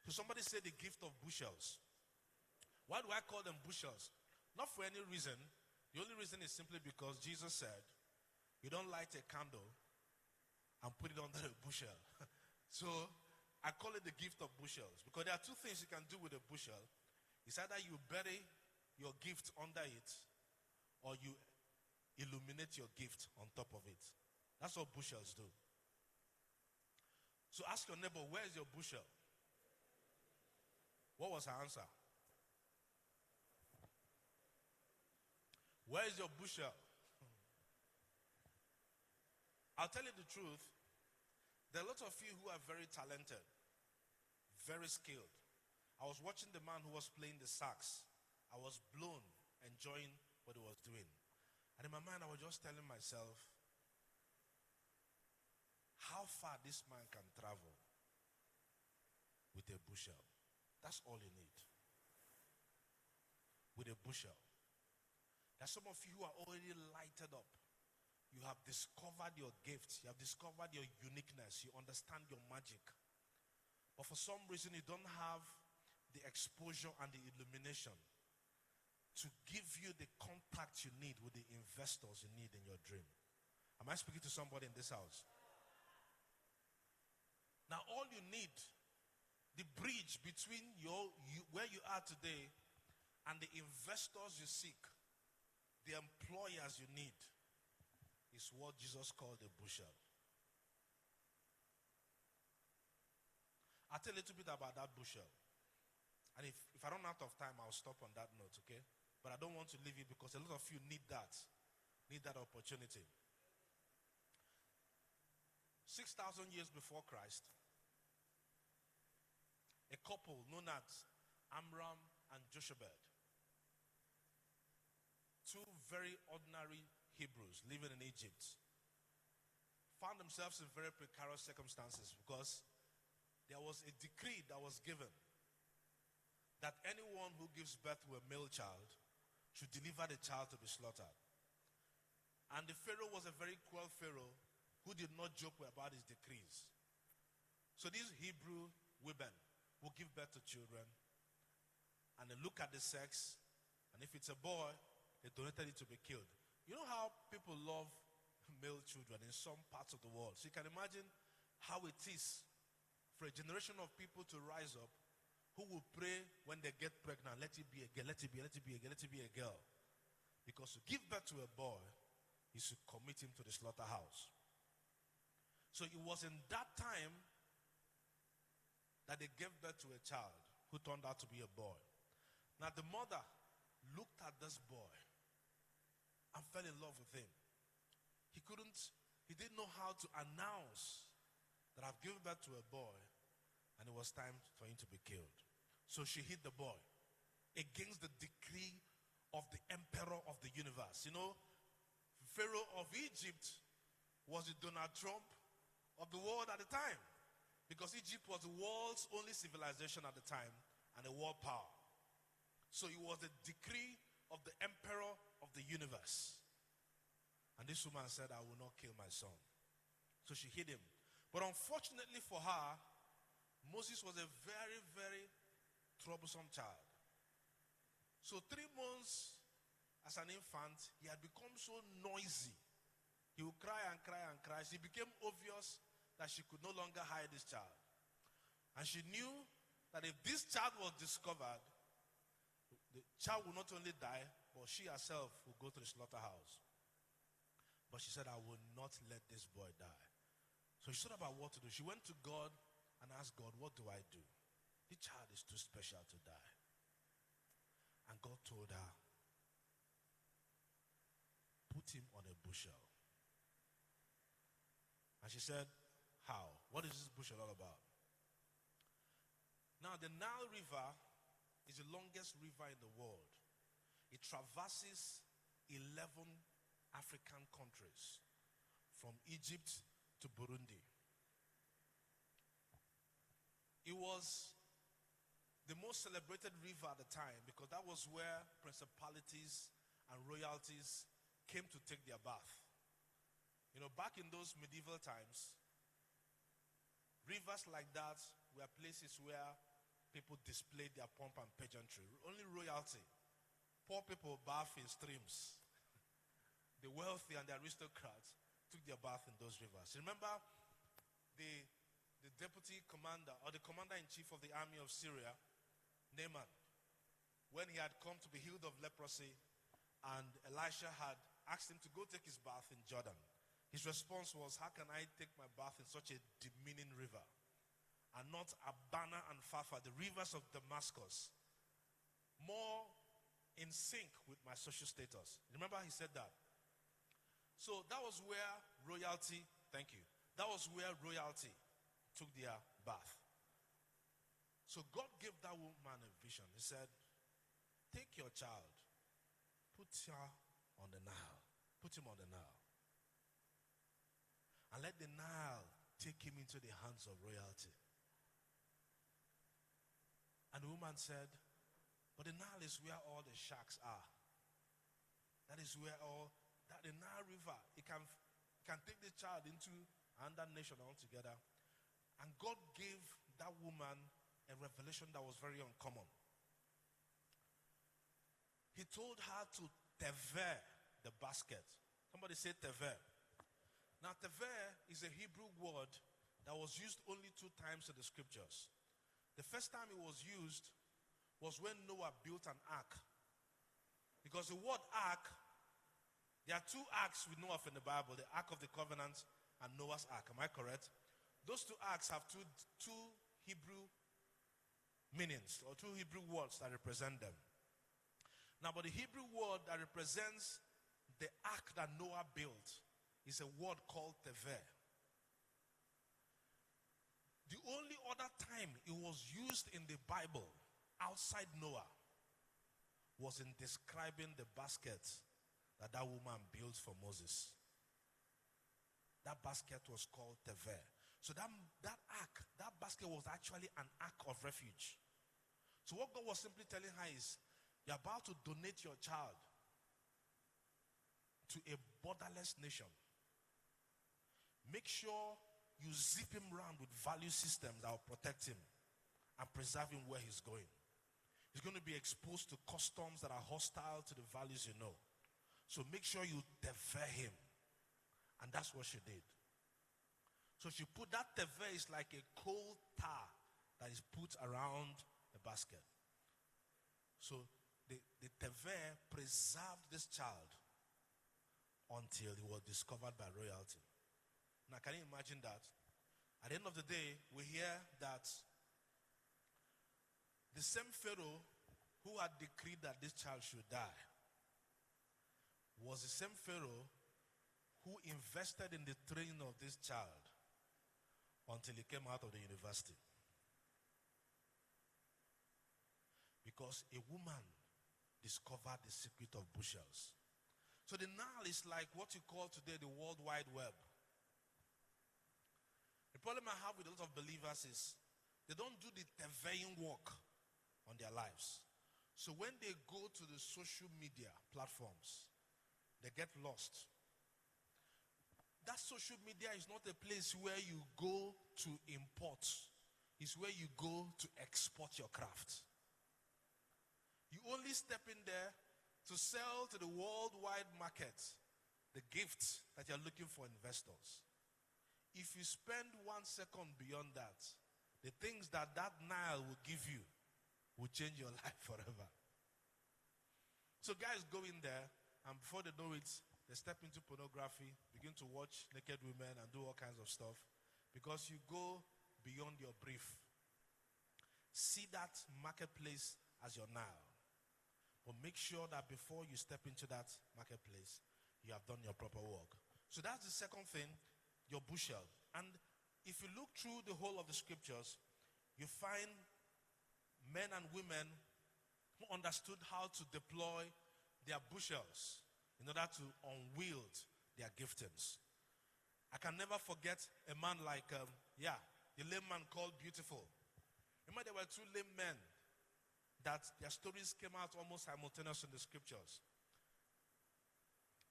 So somebody say the gift of bushels. Why do I call them bushels? Not for any reason. The only reason is simply because Jesus said, you don't light a candle and put it under a bushel. So I call it the gift of bushels because there are two things you can do with a bushel. It's either you bury your gift under it or you illuminate your gift on top of it. That's what bushels do. So ask your neighbor, where is your bushel? What was her answer? Where is your bushel? I'll tell you the truth. There are a lot of you who are very talented, very skilled. I was watching the man who was playing the sax. I was blown, enjoying what he was doing. And in my mind, I was just telling myself how far this man can travel with a bushel. That's all you need. With a bushel. There are some of you who are already lighted up. You have discovered your gifts. You have discovered your uniqueness. You understand your magic. But for some reason, you don't have the exposure and the illumination to give you the contact you need with the investors you need in your dream. Am I speaking to somebody in this house? Now, all you need, the bridge between where you are today and the investors you seek, the employers you need, is what Jesus called a bushel. I'll tell you a little bit about that bushel. And if I run out of time, I'll stop on that note, okay? But I don't want to leave it because a lot of you need that opportunity. 6,000 years before Christ, a couple known as Amram and Jochebed, two very ordinary Hebrews living in Egypt, found themselves in very precarious circumstances because there was a decree that was given that anyone who gives birth to a male child should deliver the child to be slaughtered. And the Pharaoh was a very cruel Pharaoh who did not joke about his decrees. So these Hebrew women will give birth to children and they look at the sex, and if it's a boy, they donated it to be killed. You know how people love male children in some parts of the world. So you can imagine how it is for a generation of people to rise up who will pray when they get pregnant, let it be a girl, let it be a girl, let it be a girl. Because to give birth to a boy is to commit him to the slaughterhouse. So it was in that time that they gave birth to a child who turned out to be a boy. Now the mother looked at this boy and fell in love with him. He didn't know how to announce that I've given birth to a boy and it was time for him to be killed. So she hid the boy against the decree of the emperor of the universe. You know, Pharaoh of Egypt was the Donald Trump of the world at the time, because Egypt was the world's only civilization at the time and a world power. So it was the decree of the emperor of the universe. And this woman said, I will not kill my son. So she hid him. But unfortunately for her, Moses was a very, very troublesome child. So 3 months as an infant, he had become so noisy. He would cry and cry and cry. So it became obvious that she could no longer hide this child. And she knew that if this child was discovered, the child would not only die, but she herself would go to the slaughterhouse. But she said, I will not let this boy die. So she thought about what to do. She went to God and asked God, what do I do? The child is too special to die. And God told her, put him on a bushel. And she said, how? What is this bushel all about? Now, the Nile River is the longest river in the world. It traverses 11 African countries, from Egypt to Burundi. It was the most celebrated river at the time because that was where principalities and royalties came to take their bath. You know, back in those medieval times, rivers like that were places where people displayed their pomp and pageantry. Only royalty. Poor people bath in streams. The wealthy and the aristocrats took their bath in those rivers. Remember the deputy commander or the commander-in-chief of the army of Syria, Naaman, when he had come to be healed of leprosy and Elisha had asked him to go take his bath in Jordan. His response was, how can I take my bath in such a demeaning river and not Abana and Pharpar, the rivers of Damascus, more in sync with my social status? Remember he said that. So that was where royalty, thank you, that was where royalty took their bath. So God gave that woman a vision. He said, take your child, put her on the Nile, put him on the Nile, and let the Nile take him into the hands of royalty. And the woman said, but the Nile is where all the sharks are. That is where the Nile River, it can take the child into another nation altogether. And God gave that woman a revelation that was very uncommon. He told her to tever the basket. Somebody say tever. Now tever is a Hebrew word that was used only 2 times in the scriptures. The first time it was used was when Noah built an ark. Because the word ark, there are 2 arks we know of in the Bible, the Ark of the Covenant and Noah's Ark. Am I correct? Those 2 arks have two Hebrew meanings, or 2 Hebrew words that represent them. Now, but the Hebrew word that represents the ark that Noah built is a word called tever. The only other time it was used in the Bible outside Noah was in describing the basket that woman built for Moses. That basket was called tever. So that ark, that basket was actually an ark of refuge. So what God was simply telling her is, you're about to donate your child to a borderless nation. Make sure you zip him around with value systems that will protect him and preserve him where he's going. He's going to be exposed to customs that are hostile to the values you know. So make sure you tever him. And that's what she did. So she put that tever, is like a coal tar that is put around the basket. So the tever preserved this child until he was discovered by royalty. Now, can you imagine that? At the end of the day, we hear that the same Pharaoh who had decreed that this child should die was the same Pharaoh who invested in the training of this child until he came out of the university. Because a woman discovered the secret of bushels. So the Nile is like what you call today the World Wide Web. The problem I have with a lot of believers is they don't do the tevering work on their lives. So when they go to the social media platforms, they get lost. That social media is not a place where you go to import. It's where you go to export your craft. You only step in there to sell to the worldwide market the gift that you're looking for investors. If you spend 1 second beyond that, the things that Nile will give you will change your life forever. So guys go in there, and before they know it, they step into pornography, begin to watch naked women and do all kinds of stuff because you go beyond your brief. See that marketplace as your Nile. But make sure that before you step into that marketplace, you have done your proper work. So that's the second thing, your bushel. And if you look through the whole of the scriptures, you find men and women who understood how to deploy their bushels in order to unwield their giftings. I can never forget a man like, the lame man called Beautiful. Remember, there were 2 lame men that their stories came out almost simultaneous in the scriptures.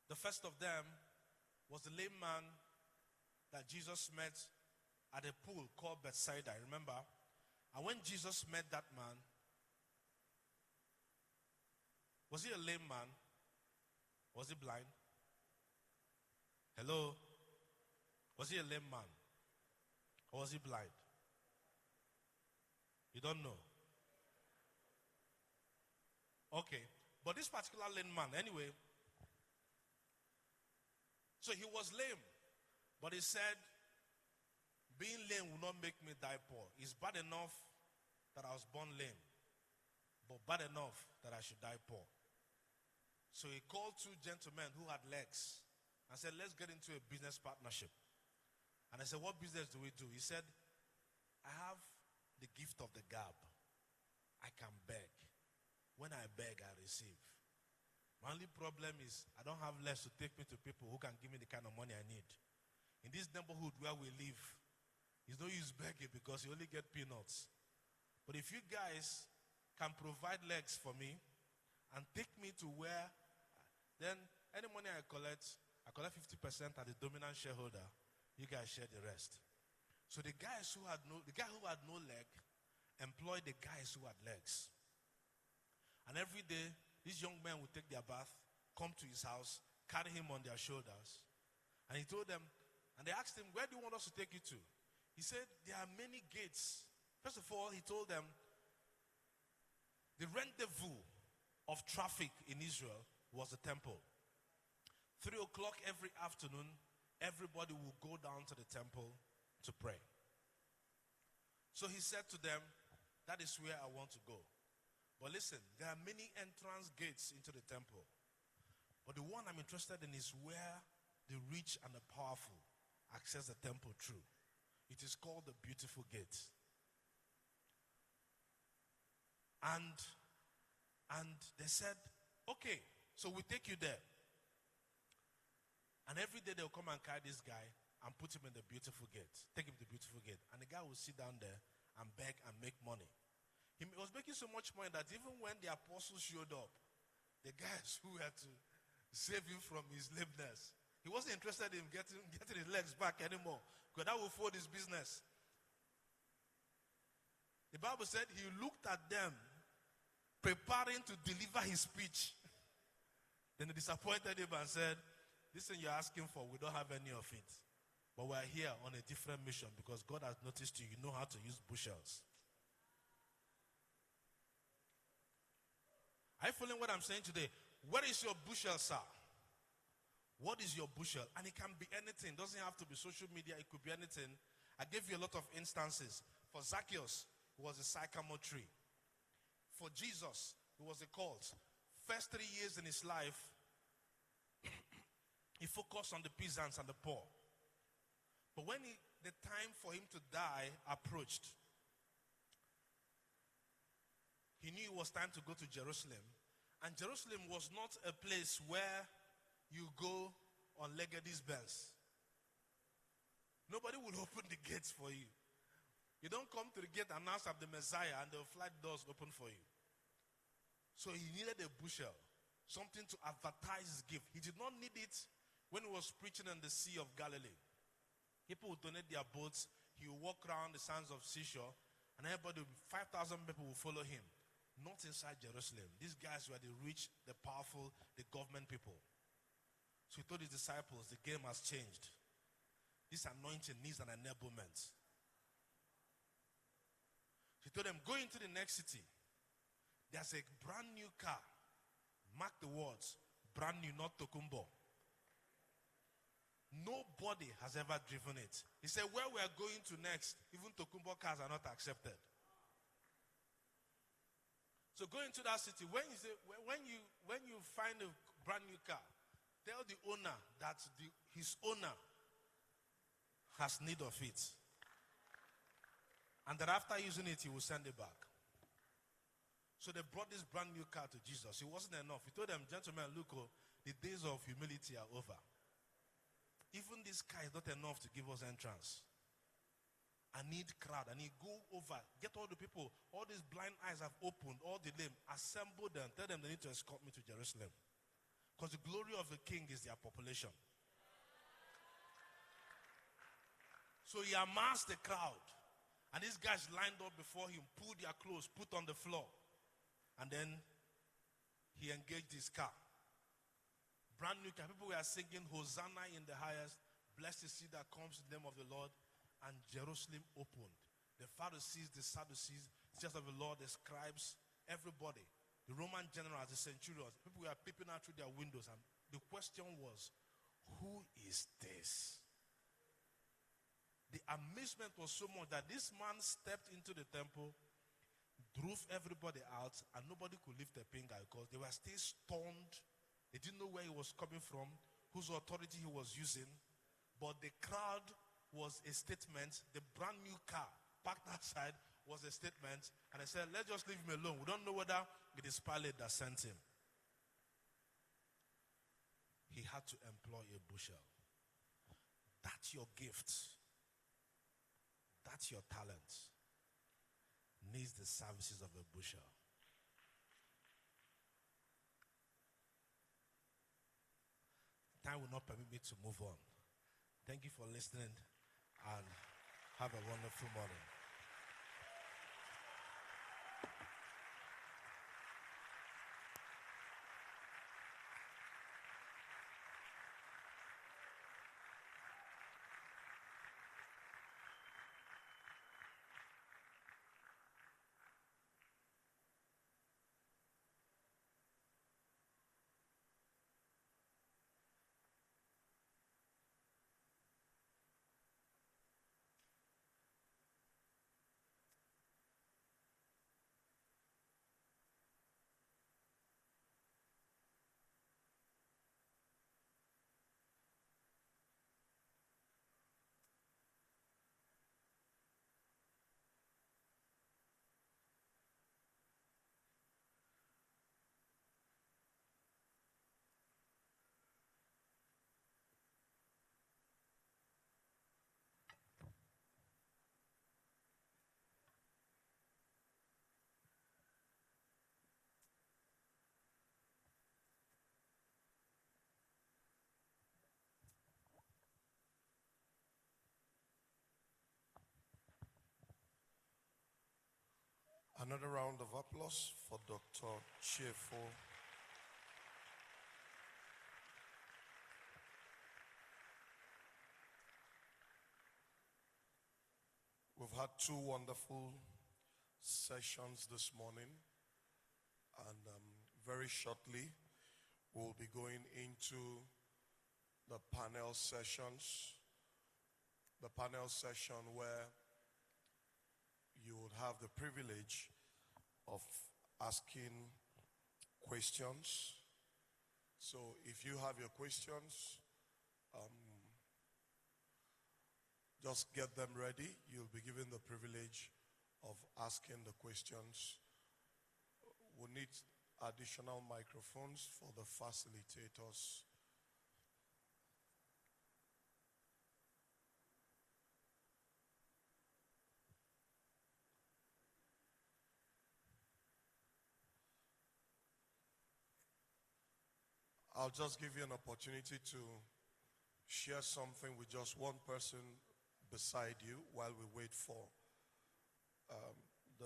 The first of them was the lame man that Jesus met at a pool called Bethsaida, remember? And when Jesus met that man, was he a lame man? Was he blind? Hello? Was he a lame man? Or was he blind? You don't know? Okay. But this particular lame man, anyway, so he was lame. But he said, being lame will not make me die poor. It's bad enough that I was born lame, but bad enough that I should die poor. So he called two gentlemen who had legs and said, let's get into a business partnership. And I said, what business do we do? He said, I have the gift of the gab. I can beg. When I beg, I receive. My only problem is I don't have less to take me to people who can give me the kind of money I need. In this neighborhood where we live, it's no use begging because you only get peanuts. But if you guys can provide legs for me and take me to where, then any money I collect 50% at the dominant shareholder. You guys share the rest. So the guy who had no leg employed the guys who had legs. And every day, these young men would take their bath, come to his house, carry him on their shoulders. And he told them, and they asked him, where do you want us to take you to? He said, there are many gates. First of all, he told them, the rendezvous of traffic in Israel was the temple. 3 o'clock every afternoon, everybody will go down to the temple to pray. So he said to them, that is where I want to go. But listen, there are many entrance gates into the temple. But the one I'm interested in is where the rich and the powerful access the temple through. It is called the Beautiful Gate. And they said, okay, so we take you there. And every day they'll come and carry this guy and put him in the Beautiful Gate. Take him to the Beautiful Gate. And the guy will sit down there and beg and make money. He was making so much money that even when the apostles showed up, the guys who had to save him from his lameness, he wasn't interested in getting his legs back anymore, because that will fold his business. The Bible said he looked at them preparing to deliver his speech. Then they disappointed him and said, this thing you're asking for, we don't have any of it. But we're here on a different mission because God has noticed you know how to use bushels. Are you following what I'm saying today? Where is your bushel, sir? What is your bushel? And it can be anything. It doesn't have to be social media. It could be anything. I gave you a lot of instances. For Zacchaeus, it was a sycamore tree. For Jesus, it was a cult. First 3 years in his life, he focused on the peasants and the poor. But when the time for him to die approached, he knew it was time to go to Jerusalem. And Jerusalem was not a place where you go on Legady's Benz. Nobody will open the gates for you. You don't come to the gate and announce I'm the Messiah and the flight doors open for you. So he needed a bushel, something to advertise his gift. He did not need it when he was preaching in the Sea of Galilee. People would donate their boats. He would walk around the sands of seashore, and everybody, 5,000 people will follow him. Not inside Jerusalem. These guys were the rich, the powerful, the government people. So he told his disciples, the game has changed. This anointing needs an enablement. He told them, go into the next city. There's a brand new car. Mark the words, brand new, not Tokumbo. Nobody has ever driven it. He said, where we are going to next, even Tokumbo cars are not accepted. So go into that city. When you find a brand new car, tell the owner that his owner has need of it. And that after using it, he will send it back. So they brought this brand new car to Jesus. It wasn't enough. He told them, gentlemen, look, the days of humility are over. Even this car is not enough to give us entrance. I need crowd. I need go over. Get all the people. All these blind eyes have opened. All the lame. Assemble them. Tell them they need to escort me to Jerusalem. Because the glory of the king is their population. So he amassed the crowd. And these guys lined up before him, pulled their clothes, put on the floor. And then he engaged his car. Brand new car. People were singing, Hosanna in the highest. Blessed is he that comes in the name of the Lord. And Jerusalem opened. The Pharisees, the Sadducees, teachers of the law, the scribes, everybody. The Roman generals, the centurions. People were peeping out through their windows. And the question was, who is this? The amazement was so much that this man stepped into the temple, drove everybody out, and nobody could lift a finger because they were still stunned. They didn't know where he was coming from, whose authority he was using. But the crowd was a statement. The brand new car parked outside was a statement. And they said, let's just leave him alone. We don't know whether it is Pilate that sent him. He had to employ a bushel. That's your gift. That's your talent. Needs the services of a bushel. Time will not permit me to move on. Thank you for listening and have a wonderful morning. Another round of applause for Dr. Cheerful. We've had two wonderful sessions this morning, and very shortly we'll be going into the panel sessions. The panel session where you would have the privilege of asking questions. So if you have your questions, just get them ready. You'll be given the privilege of asking the questions. We'll need additional microphones for the facilitators. I'll just give you an opportunity to share something with just one person beside you while we wait for the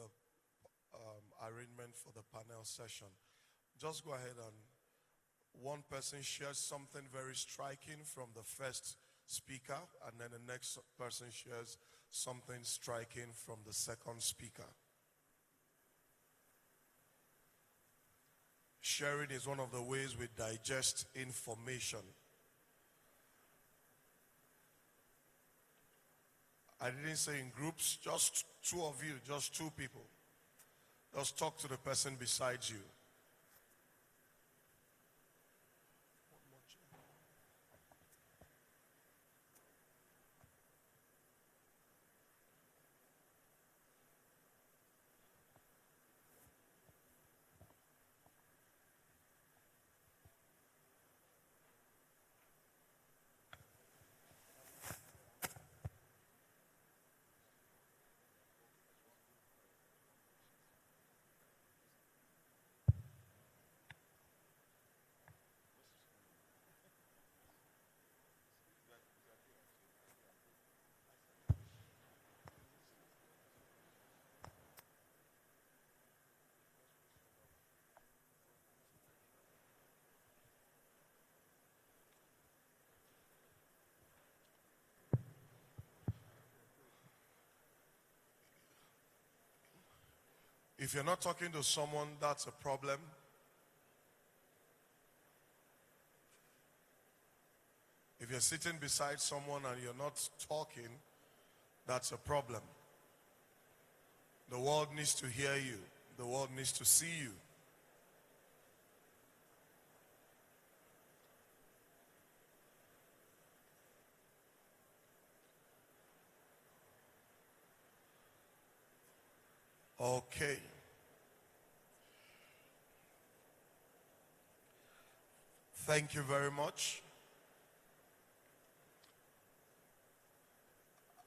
arrangement for the panel session. Just go ahead and one person shares something very striking from the first speaker, and then the next person shares something striking from the second speaker. Sharing is one of the ways we digest information. I didn't say in groups, just two of you, just two people. Just talk to the person beside you. If you're not talking to someone, that's a problem. If you're sitting beside someone and you're not talking, that's a problem. The world needs to hear you. The world needs to see you. Okay. Thank you very much.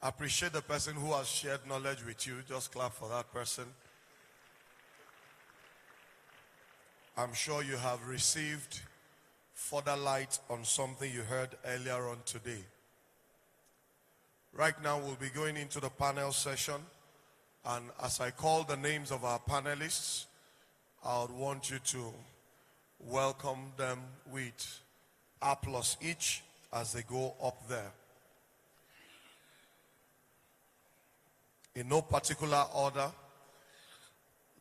I appreciate the person who has shared knowledge with you. Just clap for that person. I'm sure you have received further light on something you heard earlier on today. Right now, we'll be going into the panel session. And as I call the names of our panelists, I would want you to welcome them with applause each as they go up there. In no particular order,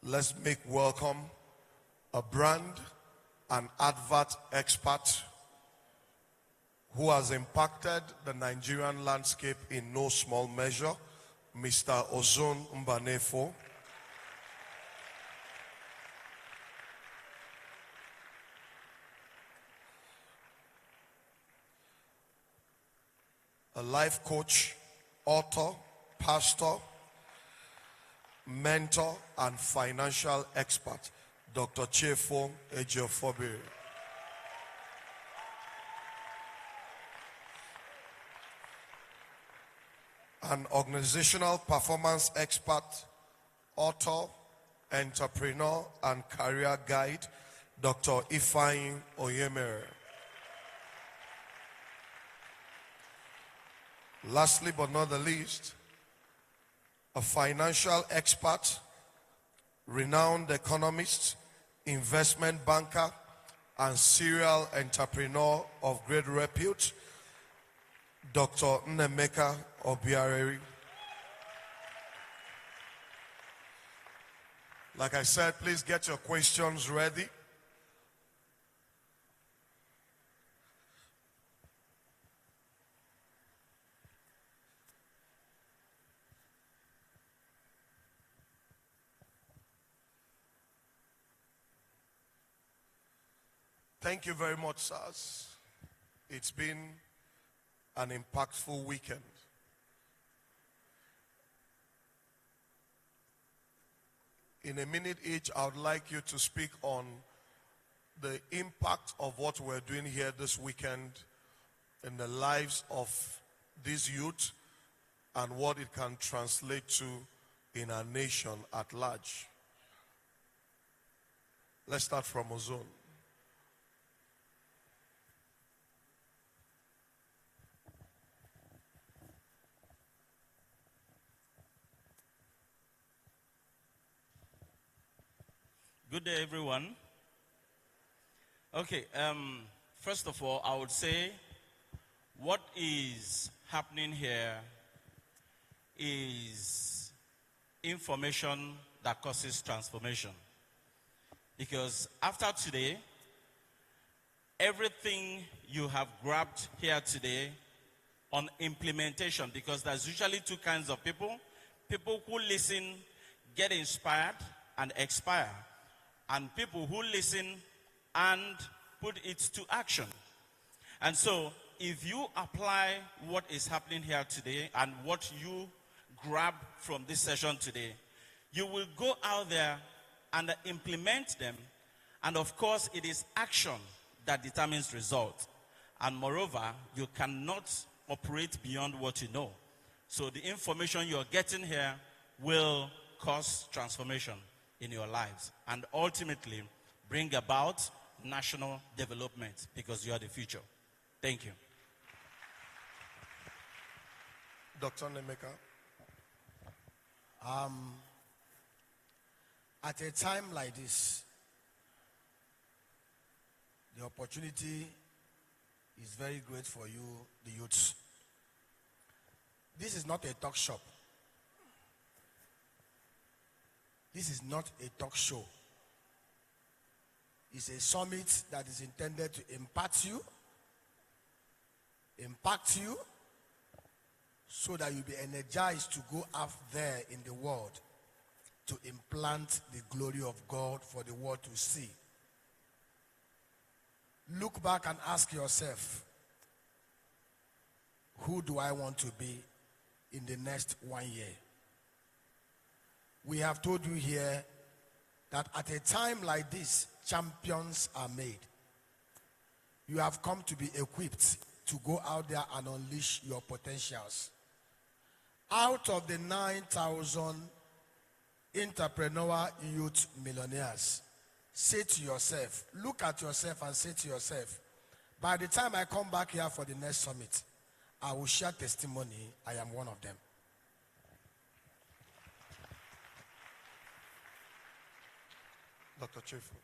let's make welcome a brand and advert expert who has impacted the Nigerian landscape in no small measure, Mr. Ozone Mbanefo. A life coach, author, pastor, mentor, and financial expert, Dr. Chefo Ejiofobi. An organizational performance expert, author, entrepreneur, and career guide, Dr. Ifeanyi Oyemere. Lastly but not the least, a financial expert, renowned economist, investment banker, and serial entrepreneur of great repute, Dr. Nnemeka Obiareri. Like I said, please get your questions ready. Thank you very much, sirs. It's been an impactful weekend. In a minute each, I would like you to speak on the impact of what we're doing here this weekend in the lives of these youth and what it can translate to in our nation at large. Let's start from Ozone. Good day, everyone. Okay, first of all, I would say what is happening here is information that causes transformation. Because after today, everything you have grabbed here today on implementation, because there's usually two kinds of people who listen, get inspired, and expire. And people who listen and put it to action. And so, if you apply what is happening here today and what you grab from this session today, you will go out there and implement them. And of course, it is action that determines result. And moreover, you cannot operate beyond what you know. So the information you're getting here will cause transformation in your lives and ultimately bring about national development because you are the future. Thank you. Dr. Nnemeka. At a time like this, the opportunity is very great for you, the youths. This is not a talk shop. This is not a talk show. It's a summit that is intended to impact you, so that you'll be energized to go out there in the world to implant the glory of God for the world to see. Look back and ask yourself, who do I want to be in the next 1 year? We have told you here that at a time like this, champions are made. You have come to be equipped to go out there and unleash your potentials. Out of the 9,000 entrepreneur youth millionaires, say to yourself, look at yourself and say to yourself, by the time I come back here for the next summit, I will share testimony. I am one of them. Dr. Chifu.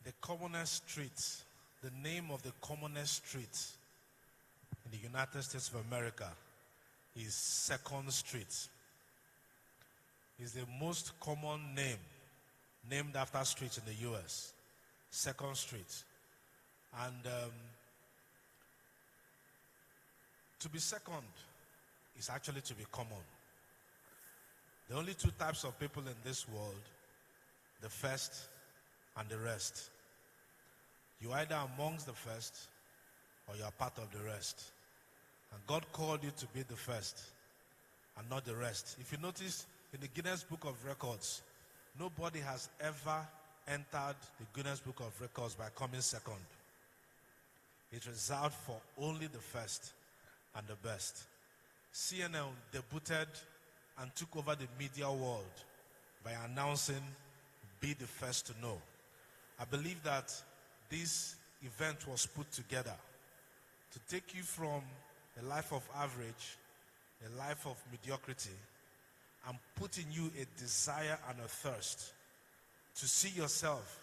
The commonest street, the name of the commonest street in the United States of America is 2nd Street. It's the most common name named after streets in the U.S., 2nd Street. And to be second is actually to be common. There are only two types of people in this world, the first and the rest. You're either amongst the first or you're part of the rest. And God called you to be the first and not the rest. If you notice in the Guinness Book of Records, nobody has ever entered the Guinness Book of Records by coming second. It's reserved for only the first and the best. CNN debuted and took over the media world by announcing, "Be the first to know." I believe that this event was put together to take you from a life of average, a life of mediocrity, and put in you a desire and a thirst to see yourself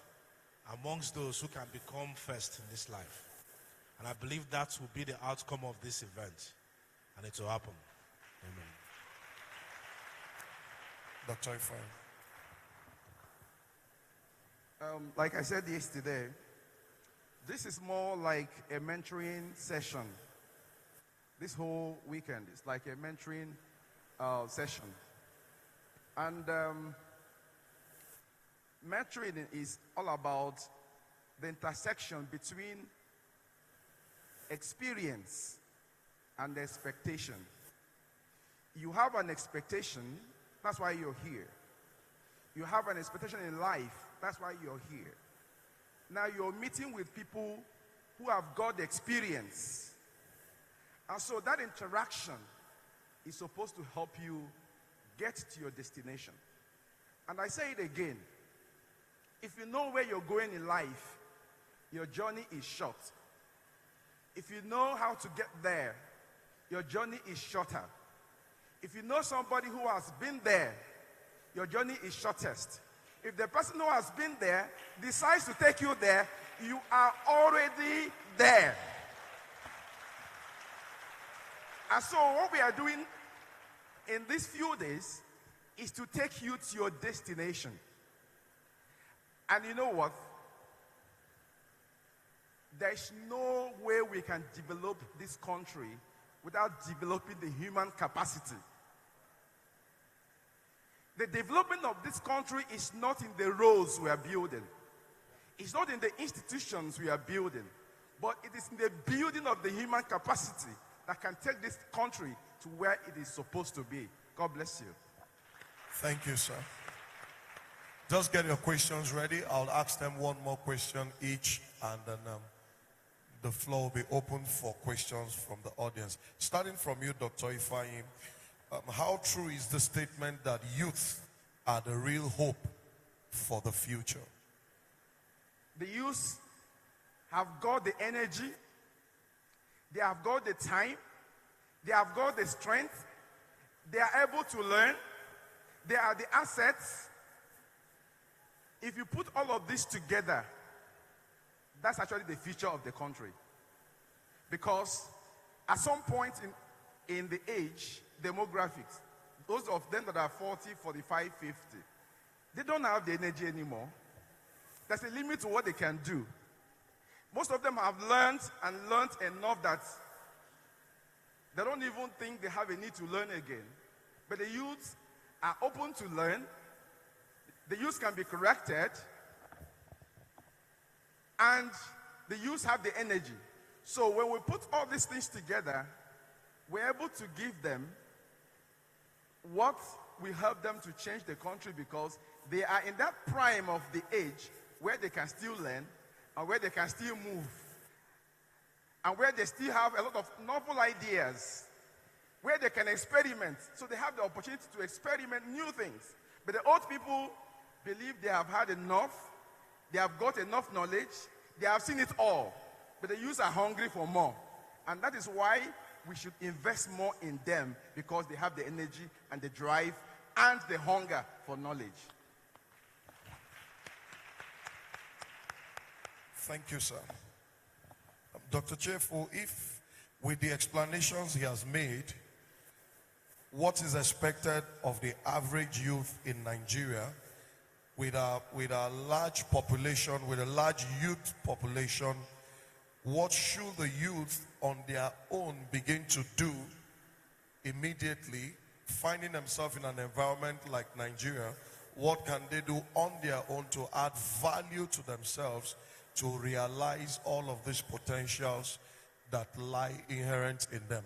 amongst those who can become first in this life. And I believe that will be the outcome of this event, and it will happen. Amen. Dr. Ifeanyi. Like I said yesterday, this is more like a mentoring session. This whole weekend is like a mentoring session. And mentoring is all about the intersection between experience and expectation. You have an expectation, that's why you're here. You have an expectation in life, that's why you're here. Now you're meeting with people who have got experience. And so that interaction is supposed to help you get to your destination. And I say it again, if you know where you're going in life, your journey is short. If you know how to get there, your journey is shorter. If you know somebody who has been there, your journey is shortest. If the person who has been there decides to take you there, you are already there. And so what we are doing in these few days is to take you to your destination. And you know what? There's no way we can develop this country without developing the human capacity. The development of this country is not in the roads we are building. It's not in the institutions we are building. But it is in the building of the human capacity that can take this country to where it is supposed to be. God bless you. Thank you, sir. Just get your questions ready. I'll ask them one more question each, and then the floor will be open for questions from the audience. Starting from you, Dr. Ifeanyi, how true is the statement that youth are the real hope for the future? The youth have got the energy, they have got the time, they have got the strength, they are able to learn, they are the assets. If you put all of this together, that's actually the future of the country. Because At some point in the age demographics, those of them that are 40, 45, 50, they don't have the energy anymore. There's a limit to what they can do. Most of them have learned enough that they don't even think they have a need to learn again. But the youths are open to learn. The youths can be corrected. And the youths have the energy. So when we put all these things together, we're able to give them what will help them to change the country, because they are in that prime of the age where they can still learn and where they can still move and where they still have a lot of novel ideas, where they can experiment. So they have the opportunity to experiment new things. But the old people believe they have had enough, they have got enough knowledge, they have seen it all. But the youth are hungry for more. And that is why we should invest more in them, because they have the energy and the drive and the hunger for knowledge. Thank you, sir. Dr. Chefu, if with the explanations he has made, what is expected of the average youth in Nigeria with a large population, with a large youth population, what should the youth on their own begin to do immediately, finding themselves in an environment like Nigeria? What can they do on their own to add value to themselves to realize all of these potentials that lie inherent in them?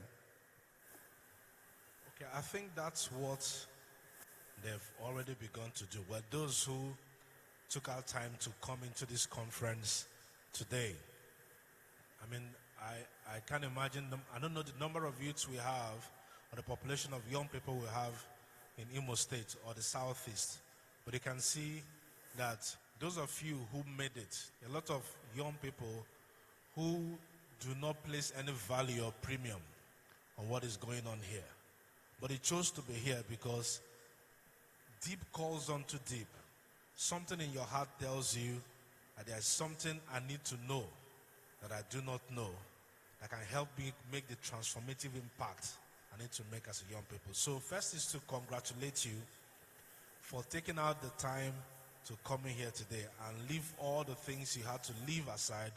Okay, I think that's what they've already begun to do. Well, those who took our time to come into this conference today, I mean, I can't imagine them. I don't know the number of youths we have or the population of young people we have in Imo State or the Southeast, but you can see that those of you who made it, a lot of young people who do not place any value or premium on what is going on here. But he chose to be here because deep calls unto deep. Something in your heart tells you that there's something I need to know that I do not know that can help me make the transformative impact I need to make as a young people. So first is to congratulate you for taking out the time to come in here today and leave all the things you had to leave aside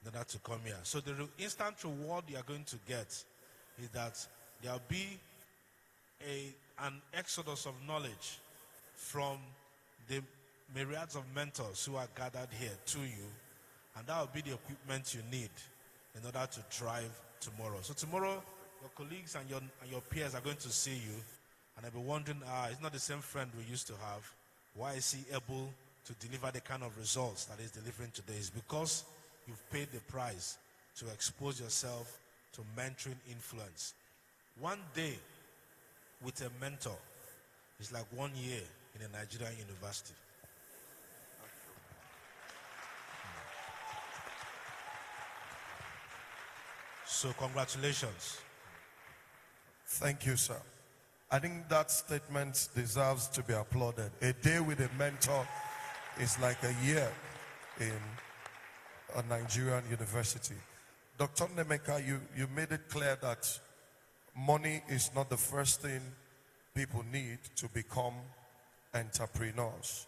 in order to come here. So the instant reward you are going to get is that there will be an exodus of knowledge from the myriads of mentors who are gathered here to you, and that will be the equipment you need in order to drive tomorrow. So tomorrow, your colleagues and your peers are going to see you, and they'll be wondering, it's not the same friend we used to have. Why is he able to deliver the kind of results that he's delivering today? It's because you've paid the price to expose yourself to mentoring influence. One day with a mentor is like 1 year in a Nigerian university. So congratulations. Thank you, sir. I think that statement deserves to be applauded. A day with a mentor is like a year in a Nigerian university. Dr. Nemeka, you made it clear that money is not the first thing people need to become entrepreneurs.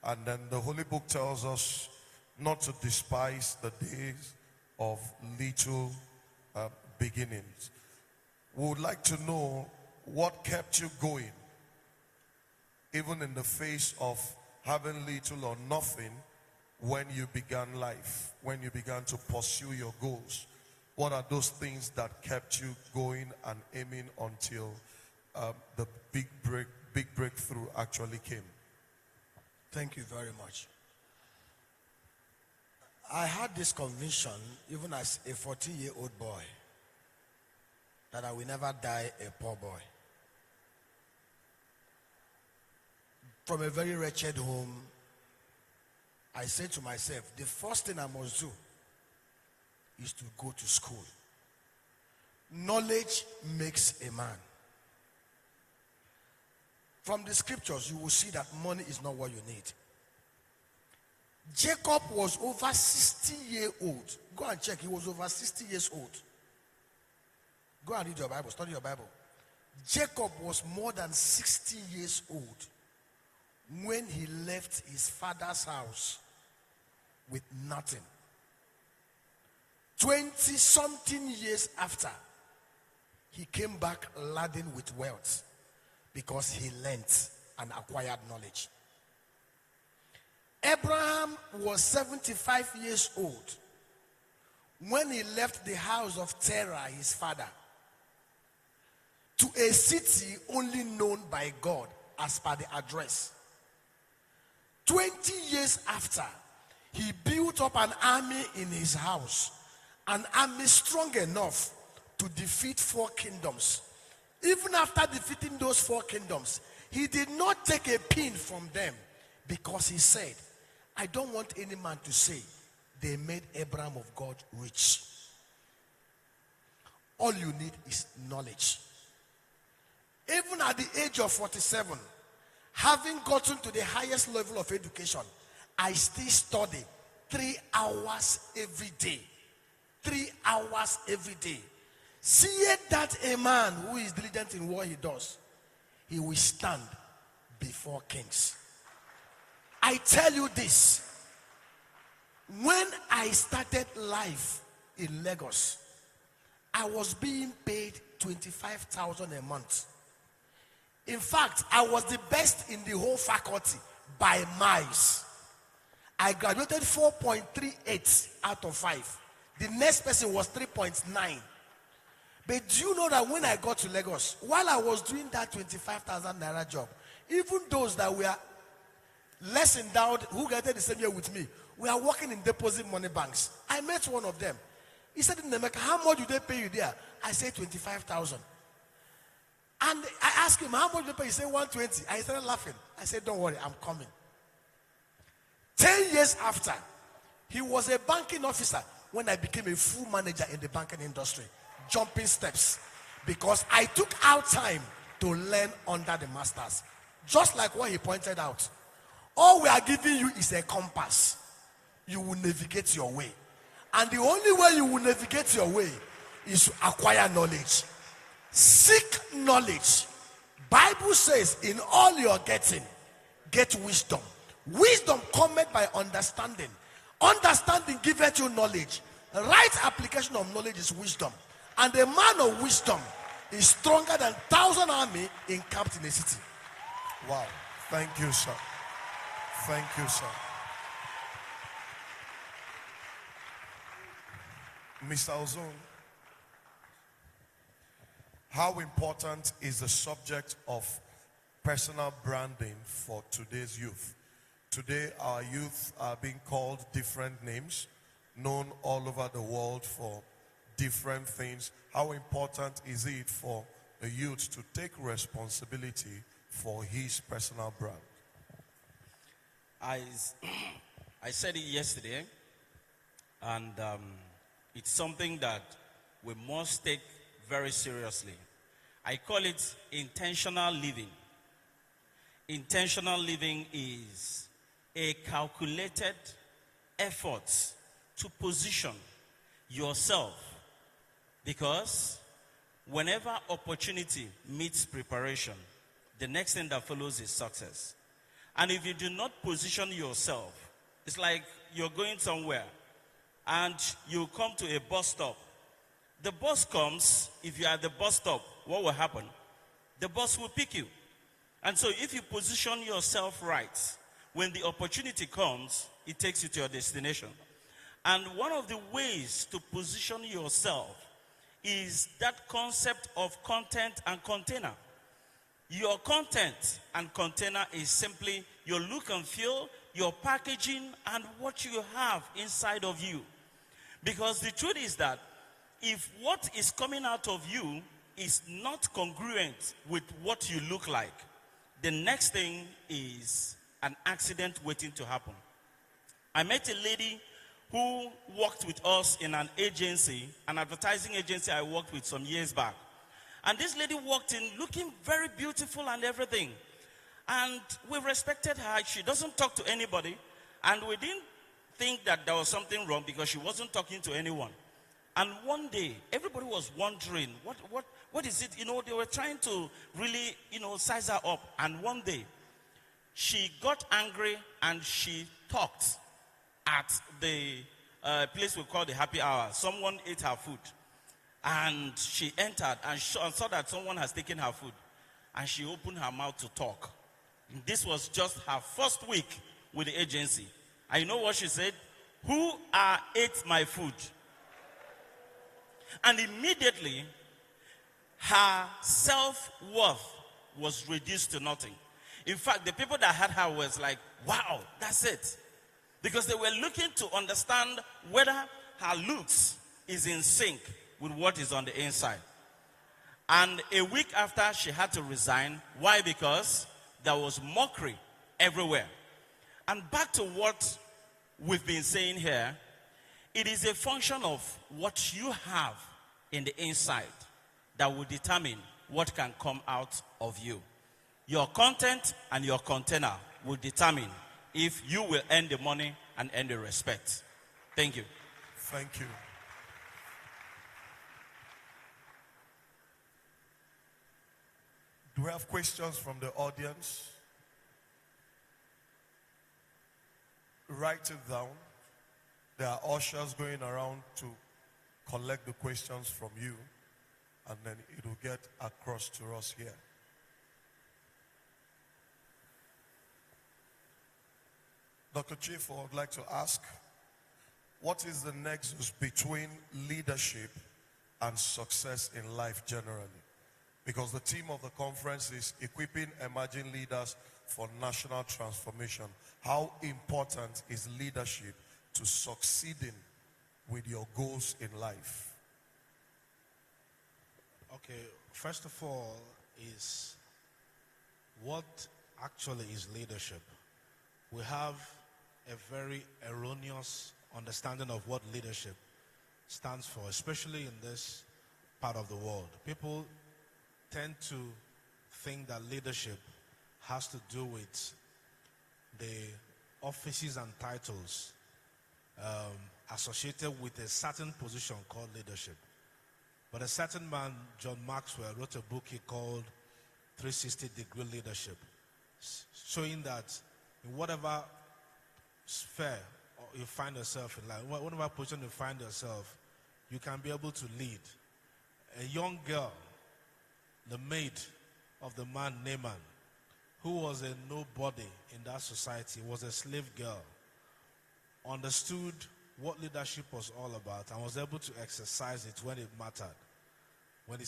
And then the Holy Book tells us not to despise the days of little beginnings. We would like to know what kept you going, even in the face of having little or nothing, when you began life, when you began to pursue your goals. What are those things that kept you going and aiming until the big breakthrough actually came? Thank you very much. I had this conviction, even as a 14-year-old boy, that I will never die a poor boy. From a very wretched home, I said to myself, the first thing I must do is to go to school. Knowledge makes a man. From the scriptures, you will see that money is not what you need. Jacob was over 60 years old. Go and check, he was over 60 years old. Go and read your Bible, study your Bible. Jacob was more than 60 years old when he left his father's house with nothing. 20-something years after, he came back laden with wealth because he learnt and acquired knowledge. Abraham was 75 years old when he left the house of Terah, his father, to a city only known by God as per the address. 20 years after, he built up an army in his house, an army strong enough to defeat 4 kingdoms. Even after defeating those 4 kingdoms, he did not take a pin from them because he said, I don't want any man to say they made Abraham of God rich. All you need is knowledge. Even at the age of 47, having gotten to the highest level of education, I still study 3 hours every day. 3 hours every day. Seeth that a man who is diligent in what he does, he will stand before kings. I tell you this, when I started life in Lagos, I was being paid 25,000 a month. In fact, I was the best in the whole faculty by miles. I graduated 4.38 out of 5. The next person was 3.9. But do you know that when I got to Lagos, while I was doing that 25,000 naira job, even those that were less endowed, who graduated the same year with me, we are working in deposit money banks. I met one of them. He said, in America, how much do they pay you there? I said 25,000. And I asked him, how much do they pay? He said 120. I started laughing. I said, don't worry, I'm coming. 10 years after, he was a banking officer when I became a full manager in the banking industry, jumping steps, because I took out time to learn under the masters. Just like what he pointed out. All we are giving you is a compass. You will navigate your way. And the only way you will navigate your way is to acquire knowledge. Seek knowledge. Bible says, in all you're getting, get wisdom. Wisdom cometh by understanding. Understanding giveth you knowledge. Right application of knowledge is wisdom. And a man of wisdom is stronger than 1,000 army encamped in a city. Wow. Thank you, sir. Thank you, sir. Mr. Ozone, how important is the subject of personal branding for today's youth? Today, our youth are being called different names, known all over the world for different things. How important is it for a youth to take responsibility for his personal brand? I said it yesterday, and it's something that we must take very seriously. I call it intentional living. Intentional living is a calculated effort to position yourself, because whenever opportunity meets preparation, the next thing that follows is success. And if you do not position yourself, it's like you're going somewhere and you come to a bus stop. The bus comes, if you are at the bus stop, what will happen? The bus will pick you. And so if you position yourself right, when the opportunity comes, it takes you to your destination. And one of the ways to position yourself is that concept of content and container. Your content and container is simply your look and feel, your packaging, and what you have inside of you. Because the truth is that if what is coming out of you is not congruent with what you look like, the next thing is an accident waiting to happen. I met a lady who worked with us in an agency, an advertising agency I worked with some years back. And this lady walked in looking very beautiful and everything. And we respected her. She doesn't talk to anybody. And we didn't think that there was something wrong because she wasn't talking to anyone. And one day, everybody was wondering, what is it? You know, they were trying to really, size her up. And one day, she got angry and she talked at the place we call the happy hour. Someone ate her food. And she entered and saw that someone has taken her food. And she opened her mouth to talk. And this was just her first week with the agency. And you know what she said? Who ate my food? And immediately, her self-worth was reduced to nothing. In fact, the people that had her was like, wow, that's it. Because they were looking to understand whether her looks is in sync with what is on the inside. And a week after, she had to resign. Why? Because there was mockery everywhere. And back to what we've been saying here, it is a function of what you have in the inside that will determine what can come out of you. Your content and your container will determine if you will earn the money and earn the respect. Thank you. Thank you. Do we have questions from the audience? Write it down. There are ushers going around to collect the questions from you, and then it will get across to us here. Dr. Chief, I would like to ask, what is the nexus between leadership and success in life generally? Because the theme of the conference is equipping emerging leaders for national transformation. How important is leadership to succeeding with your goals in life? Okay, first of all, is what actually is leadership? We have a very erroneous understanding of what leadership stands for, especially in this part of the world. People tend to think that leadership has to do with the offices and titles associated with a certain position called leadership. But a certain man, John Maxwell, wrote a book he called 360-Degree Leadership, showing that in whatever sphere you find yourself in life, whatever position you find yourself, you can be able to lead. A young girl, the maid of the man Naaman, who was a nobody in that society, was a slave girl, understood what leadership was all about and was able to exercise it when it mattered. When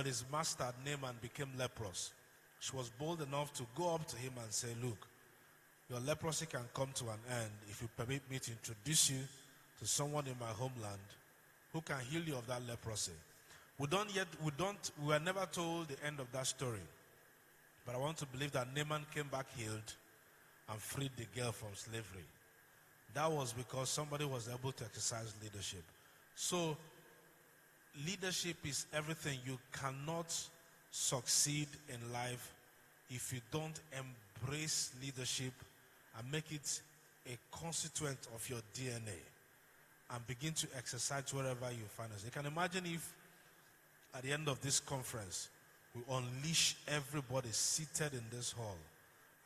his master Naaman became leprous, she was bold enough to go up to him and say, look, your leprosy can come to an end if you permit me to introduce you to someone in my homeland who can heal you of that leprosy. We were never told the end of that story. But I want to believe that Naaman came back healed and freed the girl from slavery. That was because somebody was able to exercise leadership. So, leadership is everything. You cannot succeed in life if you don't embrace leadership and make it a constituent of your DNA and begin to exercise wherever you find us. You can imagine if at the end of this conference, we unleash everybody seated in this hall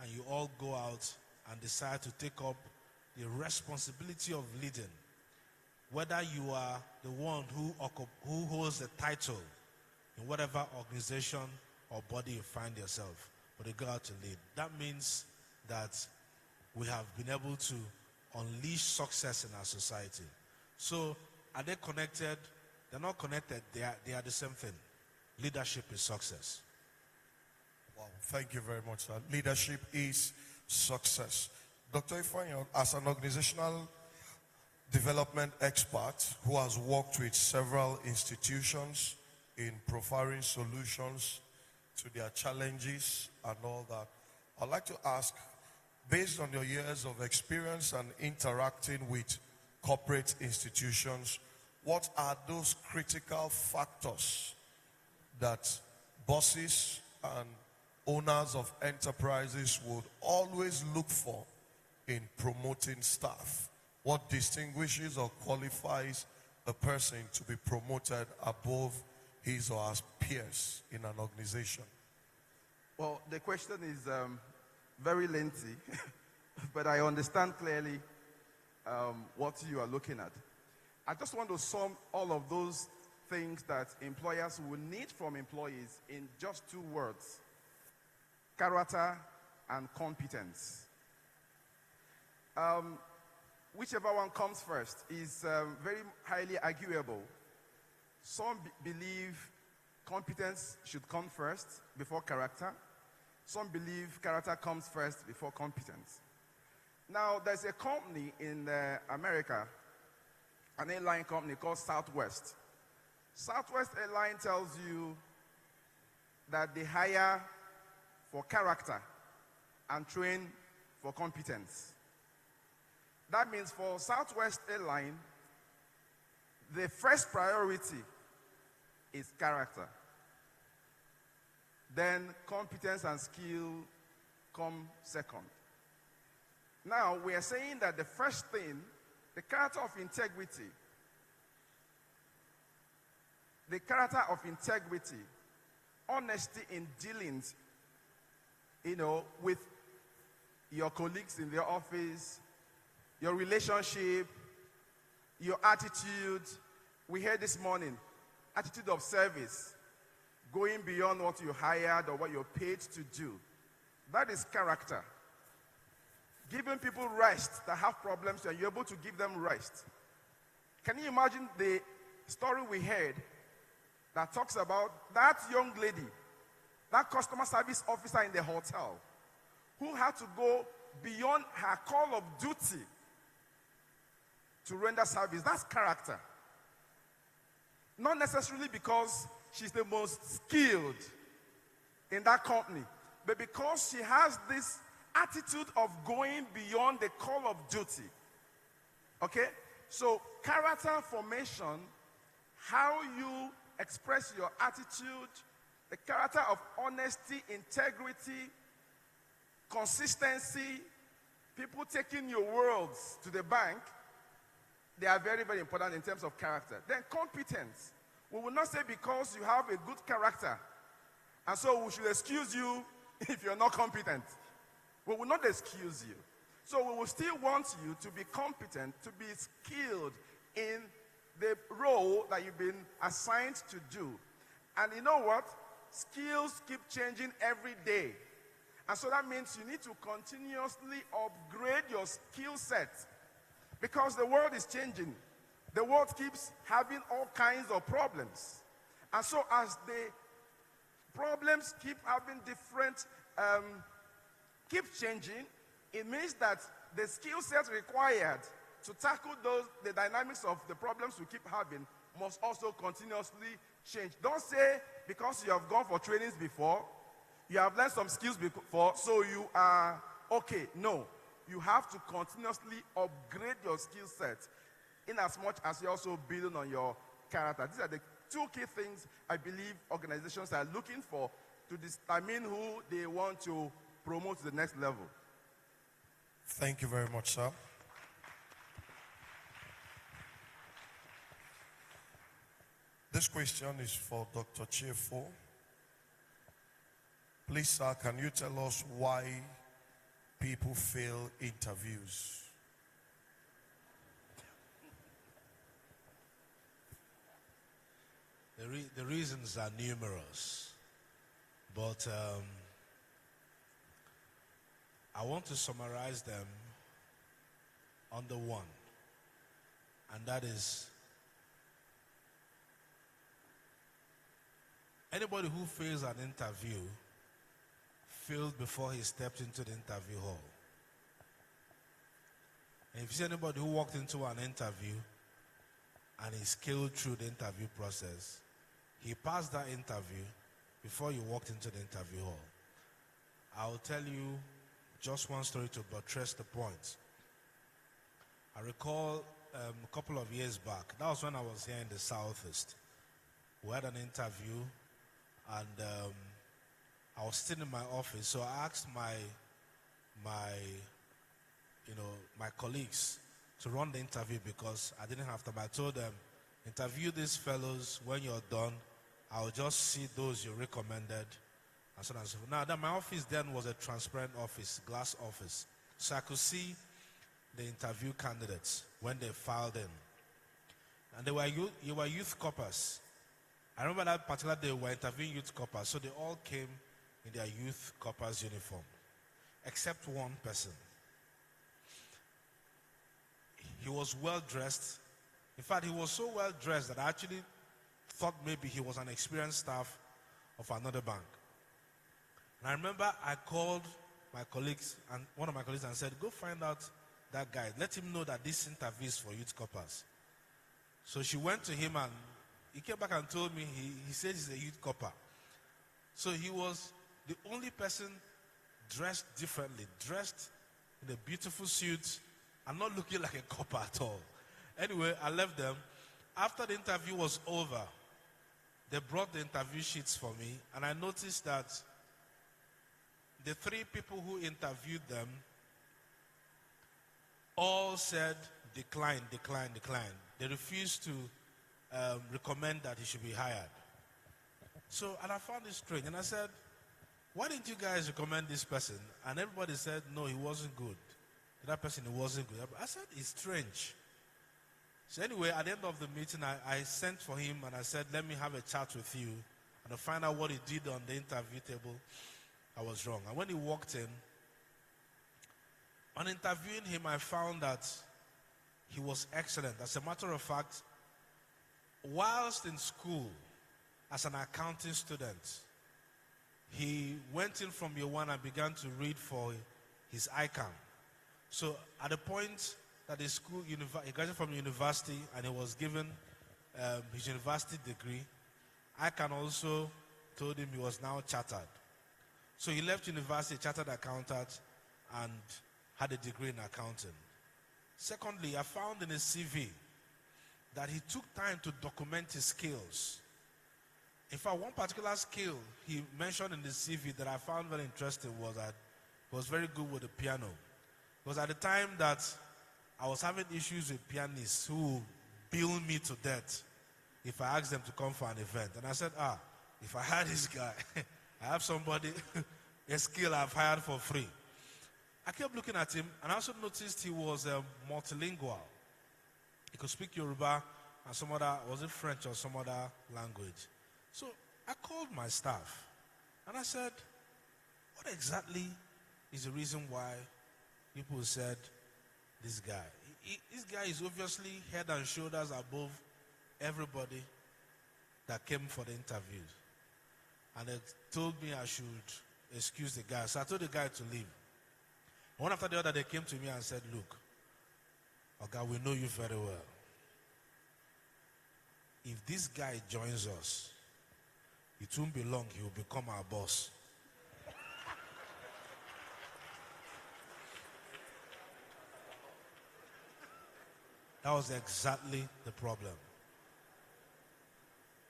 and you all go out and decide to take up the responsibility of leading. Whether you are the one who holds the title in whatever organization or body you find yourself, but you go out to lead. That means that we have been able to unleash success in our society. So, are they connected? They're not connected. They are the same thing. Leadership is success. Wow, thank you very much, sir. Leadership is success. Dr. Ifeanyi, as an organizational development expert who has worked with several institutions in providing solutions to their challenges and all that, I'd like to ask, based on your years of experience and interacting with corporate institutions, what are those critical factors that bosses and owners of enterprises would always look for in promoting staff? What distinguishes or qualifies a person to be promoted above his or her peers in an organization? Well, the question is very lengthy, but I understand clearly what you are looking at. I just want to sum all of those things that employers will need from employees in just 2 words: character and competence. Whichever one comes first is very highly arguable. Some believe competence should come first before character. Some believe character comes first before competence. Now, there's a company in America, an airline company called Southwest. Southwest Airline tells you that they hire for character and train for competence. That means for Southwest Airline, the first priority is character. Then competence and skill come second. Now, we are saying that the first thing, the character of integrity, honesty in dealings, with your colleagues in the office, your relationship, your attitude. We heard this morning, attitude of service, going beyond what you hired or what you're paid to do. That is character. Giving people rest that have problems, and you're able to give them rest. Can you imagine the story we heard that talks about that young lady, that customer service officer in the hotel, who had to go beyond her call of duty to render service? That's character. Not necessarily because she's the most skilled in that company, but because she has this attitude of going beyond the call of duty. Okay? So, character formation, how you express your attitude, the character of honesty, integrity, consistency, people taking your words to the bank, they are very, very important in terms of character. Then competence. We will not say because you have a good character, and so we should excuse you if you're not competent. We will not excuse you. So we will still want you to be competent, to be skilled in the role that you've been assigned to do. And you know what? Skills keep changing every day. And so that means you need to continuously upgrade your skill set, because the world is changing. The world keeps having all kinds of problems. And so as the problems keep having different, keep changing, it means that the skill set required to tackle the dynamics of the problems we keep having must also continuously change. Don't say because you have gone for trainings before, you have learned some skills before, so you are okay. No, you have to continuously upgrade your skill set in as much as you're also building on your character. These are the 2 key things I believe organizations are looking for to determine who they want to promote to the next level. Thank you very much, sir. This question is for Dr. Chefo. Please, sir, can you tell us why people fail interviews? The reasons are numerous, but I want to summarize them under one, and that is anybody who fails an interview failed before he stepped into the interview hall. And if you see anybody who walked into an interview and he scaled through the interview process, he passed that interview before you walked into the interview hall. I'll tell you just one story to buttress the point. I recall a couple of years back, that was when I was here in the Southeast. We had an interview, and I was sitting in my office, so I asked my colleagues to run the interview because I didn't have time. I told them, Interview these fellows. When you're done, I'll just see those you recommended, and so on and so forth. Now, my office then was a transparent office, glass office. So I could see the interview candidates when they filed in. And they were youth corpers. I remember that particular day we were interviewing youth corpers, so they all came in their youth corpers uniform, except one person. He was well dressed. In fact, he was so well dressed that I actually thought maybe he was an experienced staff of another bank. And I remember I called my colleagues, and one of my colleagues, and said, go find out that guy. Let him know that this interview is for youth corpers. So she went to him, and he came back and told me he said he's a youth corper. So he was the only person dressed differently, dressed in a beautiful suit and not looking like a corper at all. Anyway, I left them. After the interview was over, they brought the interview sheets for me, and I noticed that the three people who interviewed them all said decline, decline, decline. They refused to recommend that he should be hired. So, and I found it strange, and I said, why didn't you guys recommend this person? And everybody said, no, he wasn't good. That person, he wasn't good. I said, it's strange. So anyway, at the end of the meeting, I sent for him, and I said, let me have a chat with you and to find out what he did on the interview table. I was wrong. And when he walked in, on interviewing him, I found that he was excellent. As a matter of fact, whilst in school, as an accounting student, he went in from year one and began to read for his ICAM. So at the point that the school, he graduated from university and he was given his university degree, ICAN also told him he was now chartered. So he left university, chartered accountant, and had a degree in accounting. Secondly, I found in his CV that he took time to document his skills. In fact, one particular skill he mentioned in the CV that I found very interesting was that he was very good with the piano. Because at the time that I was having issues with pianists who bill me to death if I asked them to come for an event. And I said, if I hire this guy, I have somebody, a skill I've hired for free. I kept looking at him, and I also noticed he was multilingual. He could speak Yoruba and some other, was it French or some other language? So I called my staff, and I said, what exactly is the reason why people said this guy? This guy is obviously head and shoulders above everybody that came for the interviews. And they told me I should excuse the guy. So I told the guy to leave. One after the other, they came to me and said, look, Oga, we know you very well. If this guy joins us, it won't be long, he will become our boss. That was exactly the problem.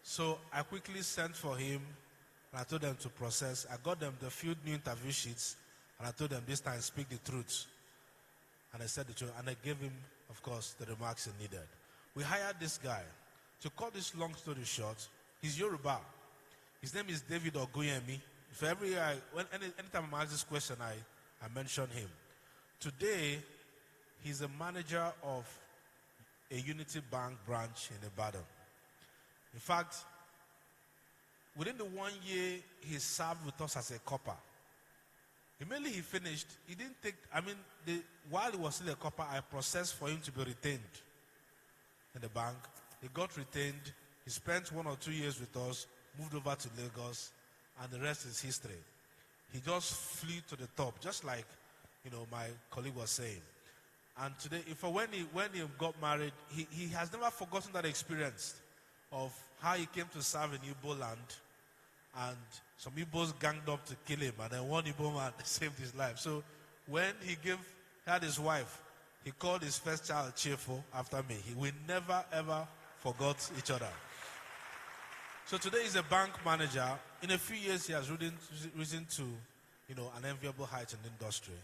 So I quickly sent for him, and I told them to process. I got them the few new interview sheets, and I told them this time, speak the truth. And I said the truth, and I gave him, of course, the remarks he needed. We hired this guy. To cut this long story short, he's Yoruba. His name is David Oguyemi. For every year, anytime I'm asked this question, I mention him. Today, he's a manager of a Unity Bank branch in Ibadan. In fact, within the 1 year he served with us as a copper, immediately he finished, he didn't take, while he was still a copper, I processed for him to be retained in the bank. He got retained, he spent 1 or 2 years with us, moved over to Lagos, and the rest is history. He just flew to the top, just like, my colleague was saying. And today, when he got married, he has never forgotten that experience of how he came to serve in Igbo land, and some Igbos ganged up to kill him, and then one Igbo man saved his life. So when he had his wife, he called his first child Cheerful after me. We never ever forgot each other. So today he's a bank manager. In a few years, he has risen to, an enviable height in the industry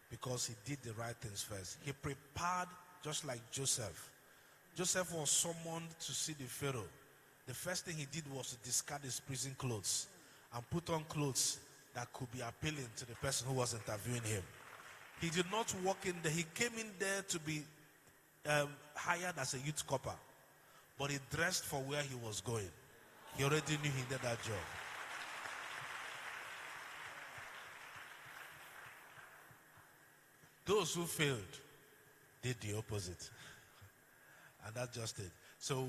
because he did the right things first. He prepared, just like Joseph, Joseph was summoned to see the Pharaoh. The first thing he did was to discard his prison clothes and put on clothes that could be appealing to the person who was interviewing him. He did not walk in there. He came in there to be hired as a youth corper, but he dressed for where he was going. He already knew he did that job. Those who failed did the opposite. And that's just it. So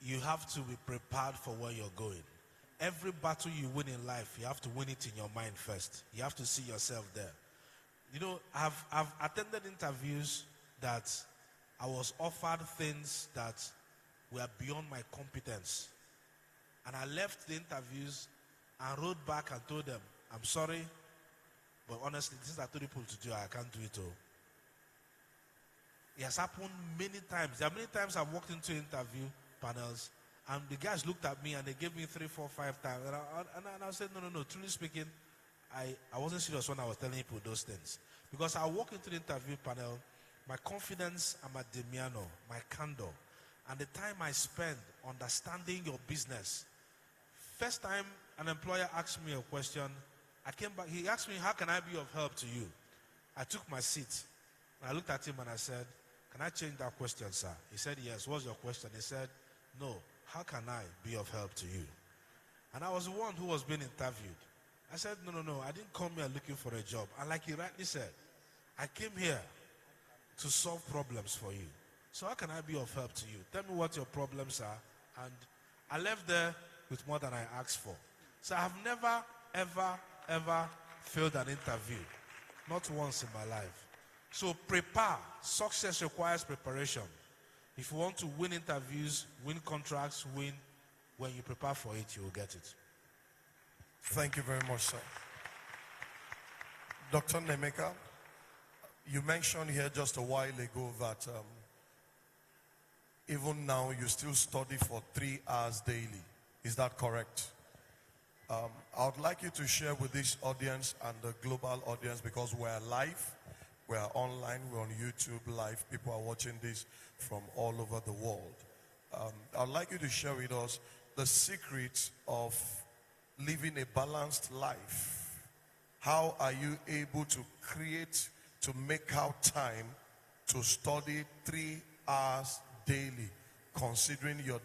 you have to be prepared for where you're going. Every battle you win in life, you have to win it in your mind first. You have to see yourself there. You know, I've attended interviews that I was offered things that were beyond my competence. And I left the interviews and wrote back and told them, I'm sorry, but honestly, this is what I told people to do. I can't do it all. It has happened many times. There are many times I've walked into interview panels and the guys looked at me and they gave me 3, 4, 5 times. And I said, no. Truly speaking, I wasn't serious when I was telling people those things. Because I walk into the interview panel, my confidence and my demeanor, my candor, and the time I spend understanding your business. First time an employer asked me a question, I came back, he asked me, how can I be of help to you? I took my seat. And I looked at him and I said, can I change that question, sir? He said, yes. What's your question? He said, no. How can I be of help to you? And I was the one who was being interviewed. I said, no. I didn't come here looking for a job. And like he rightly said, I came here to solve problems for you. So how can I be of help to you? Tell me what your problems are. And I left there with more than I asked for. So I have never, ever failed an interview. Not once in my life. So prepare. Success requires preparation. If you want to win interviews, win contracts, when you prepare for it, you will get it. Thank you very much, sir. Dr. Nemeka, you mentioned here just a while ago that even now you still study for 3 hours daily. Is that correct? I would like you to share with this audience and the global audience, because we're live, we're online, we're on YouTube live. People are watching this from all over the world. I'd like you to share with us the secret of living a balanced life. How are you able to make out time to study 3 hours daily, considering your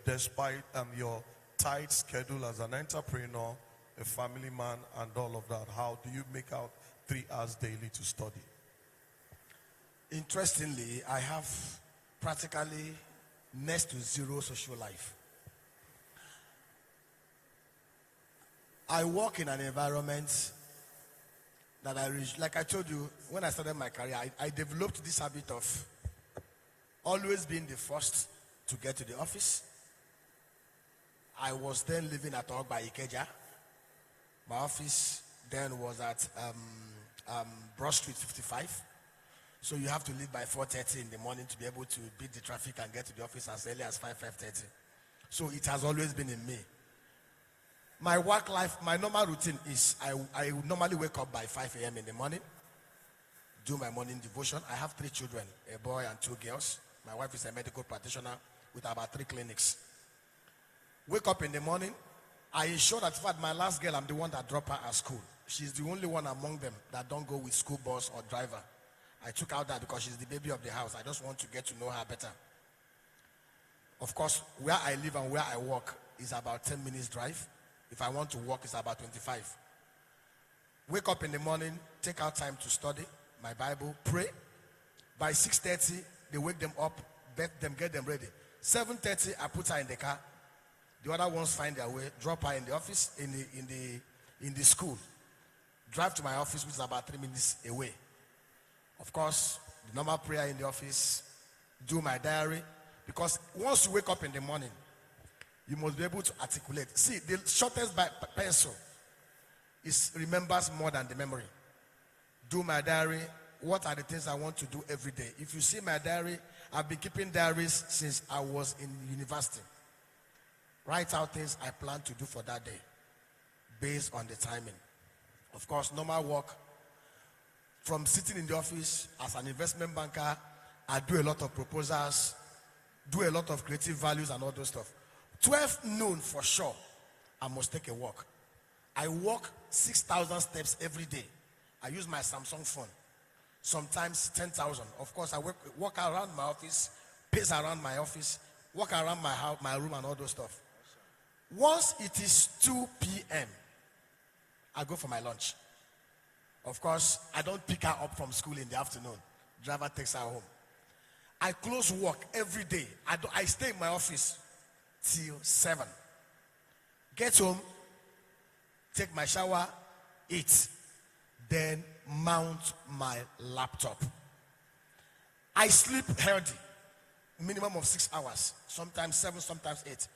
your tight schedule as an entrepreneur, a family man, and all of that? How do you make out 3 hours daily to study? Interestingly, I have practically next to zero social life. I work in an environment that like I told you, when I started my career, I developed this habit of always being the first to get to the office. I was then living at Ogba Ikeja. My office then was at Broad Street 55. So you have to leave by 4:30 in the morning to be able to beat the traffic and get to the office as early as 5:30. So it has always been in me. My work life, my normal routine is I normally wake up by 5 a.m. in the morning, do my morning devotion. I have 3 children, a boy and 2 girls. My wife is a medical practitioner with about 3 clinics. Wake up in the morning. I ensure that, in fact, my last girl, I'm the one that dropped her at school. She's the only one among them that don't go with school bus or driver. I took out that because she's the baby of the house. I just want to get to know her better. Of course, where I live and where I work is about 10 minutes drive. If I want to walk, it's about 25. Wake up in the morning, take out time to study my Bible, pray. By 6:30, they wake them up, bath them, get them ready. 7:30, I put her in the car. The other ones find their way, drop her in the office, in the school. Drive to my office, which is about 3 minutes away. Of course, the normal prayer in the office, do my diary. Because once you wake up in the morning, you must be able to articulate. See, the shortest pencil remembers more than the memory. Do my diary. What are the things I want to do every day? If you see my diary, I've been keeping diaries since I was in university. Write out things I plan to do for that day based on the timing. Of course, normal work. From sitting in the office as an investment banker, I do a lot of proposals, do a lot of creative values and all those stuff. 12 noon for sure, I must take a walk. I walk 6,000 steps every day. I use my Samsung phone. Sometimes 10,000. Of course, I walk around my office, pace around my office, walk around my house, my room and all those stuff. Once it is 2 p.m., I go for my lunch. Of course, I don't pick her up from school in the afternoon. Driver takes her home. I close work every day. I stay in my office till 7. Get home, take my shower, eat, then mount my laptop. I sleep healthy, minimum of 6 hours, sometimes 7, sometimes 8.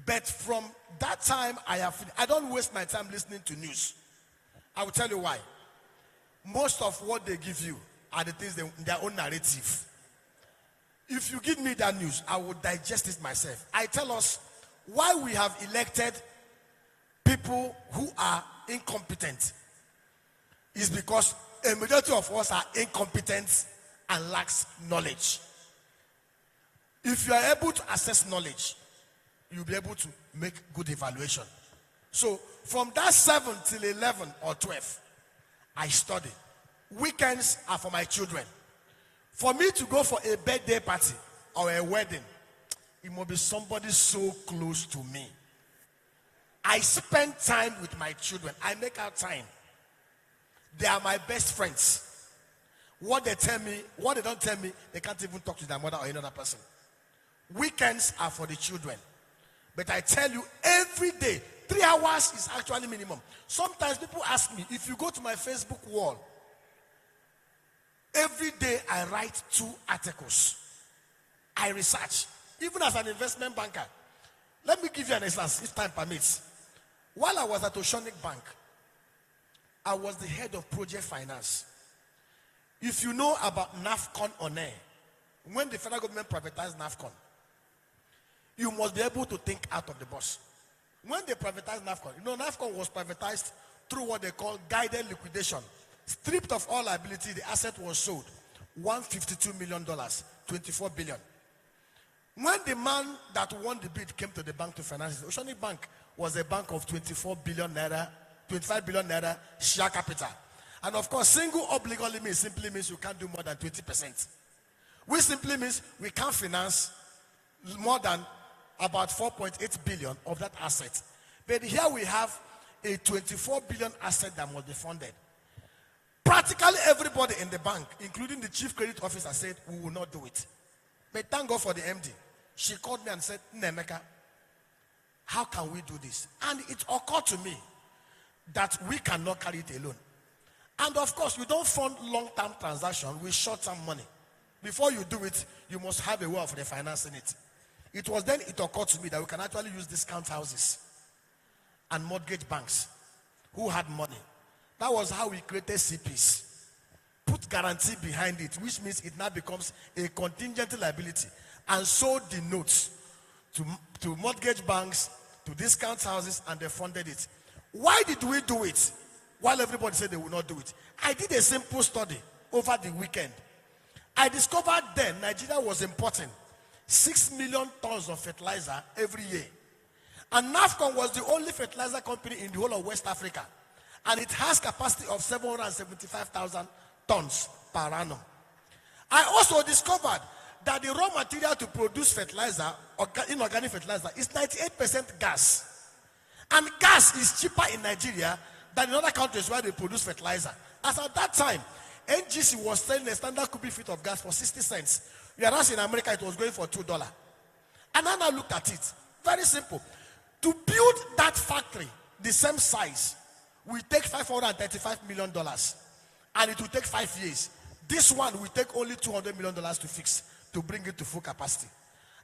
But from that time, I don't waste my time listening to news. I will tell you why. Most of what they give you are the things their own narrative. If you give me that news, I will digest it myself. I tell us why we have elected people who are incompetent is because a majority of us are incompetent and lacks knowledge. If you are able to access knowledge, you'll be able to make good evaluation. So from that 7 till 11 or 12, I study. Weekends are for my children. For me to go for a birthday party or a wedding, it must be somebody so close to me. I spend time with my children. I make out time. They are my best friends. What they tell me, what they don't tell me, they can't even talk to their mother or another person. Weekends are for the children. But I tell you, every day, 3 hours is actually minimum. Sometimes people ask me, if you go to my Facebook wall, every day I write 2 articles. I research. Even as an investment banker. Let me give you an instance, if time permits. While I was at Oceanic Bank, I was the head of project finance. If you know about NAFCON on air, when the federal government privatized NAFCON, you must be able to think out of the box. When they privatized NAFCON, NAFCON was privatized through what they call guided liquidation. Stripped of all liability, the asset was sold. $152 million, 24 billion. When the man that won the bid came to the bank to finance it, Oceanic Bank was a bank of 25 billion naira share capital. And of course, single obligor limit simply means you can't do more than 20%. Which simply means we can't finance more than about 4.8 billion of that asset. But here we have a 24 billion asset that must be funded. Practically everybody in the bank, including the chief credit officer, said, we will not do it. But thank God for the MD. She called me and said, Nemeka, how can we do this? And it occurred to me that we cannot carry it alone. And of course, we don't fund long-term transaction with short-term money. Before you do it, you must have a way of refinancing it. It was then it occurred to me that we can actually use discount houses and mortgage banks who had money. That was how we created CPs. Put guarantee behind it, which means it now becomes a contingent liability, and sold the notes to mortgage banks, to discount houses, and they funded it. Why did we do it while everybody said they would not do it? I did a simple study over the weekend. I discovered then Nigeria was importing 6 million tons of fertilizer every year. And NAFCON was the only fertilizer company in the whole of West Africa. And it has capacity of 775,000 tons per annum. I also discovered that the raw material to produce fertilizer, inorganic fertilizer, is 98% gas. And gas is cheaper in Nigeria than in other countries where they produce fertilizer. As at that time, NGC was selling a standard cubic feet of gas for 60 cents. Whereas in America, it was going for $2. And then I looked at it. Very simple. To build that factory, the same size, will take $535 million. And it will take 5 years. This one will take only $200 million to fix, to bring it to full capacity.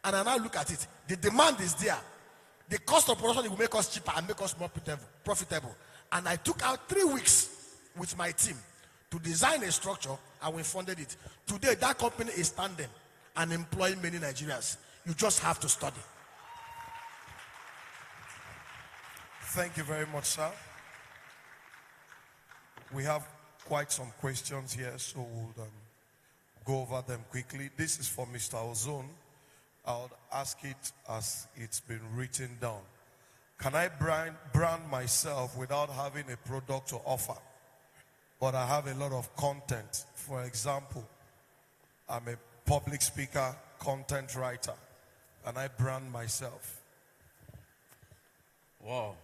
And I now look at it. The demand is there. The cost of production will make us cheaper and make us more profitable. And I took out 3 weeks with my team to design a structure, and we funded it. Today, that company is standing and employing many Nigerians. You just have to study. Thank you very much, sir. We have quite some questions here, so we'll go over them quickly. This is for Mr. Ozone. I'll ask it as it's been written down. Can I brand myself without having a product to offer? But I have a lot of content. For example, I'm a public speaker, content writer, and I brand myself. Wow.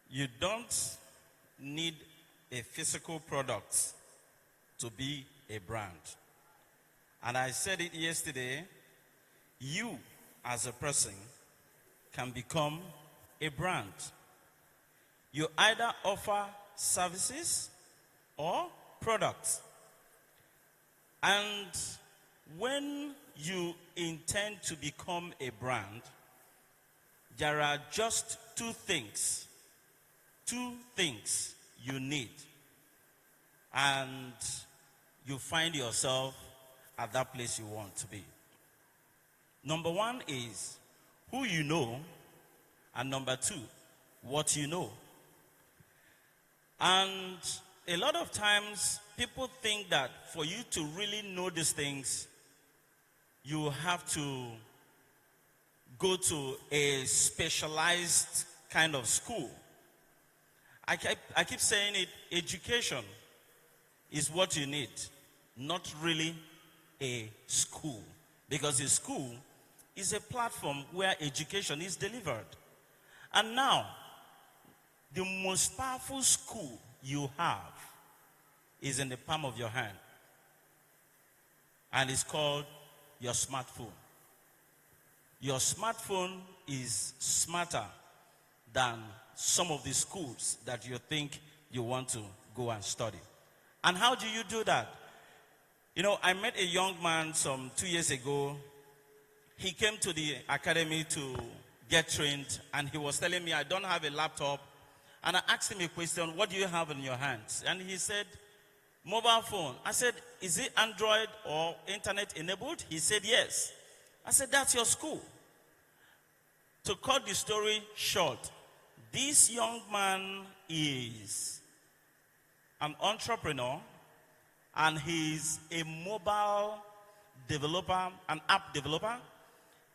You don't need a physical product to be a brand. And I said it yesterday, you as a person can become a brand. You either offer services or products. And when you intend to become a brand, there are just two things you need. And you find yourself at that place you want to be. Number one is who you know, and number two, what you know. And a lot of times, people think that for you to really know these things, you have to go to a specialized kind of school. I keep saying it, education is what you need, not really a school. Because a school is a platform where education is delivered. And now, the most powerful school you have is in the palm of your hand. And it's called your smartphone. Your smartphone is smarter than some of the schools that you think you want to go and study. And how do you do that? You know, I met a young man some 2 years ago. He came to the academy to get trained, and he was telling me, I don't have a laptop. And I asked him a question, what do you have in your hands? And he said, mobile phone. I said, is it Android or internet enabled? He said, yes. I said, that's your school. To cut the story short, this young man is an entrepreneur, and he's a mobile developer, an app developer.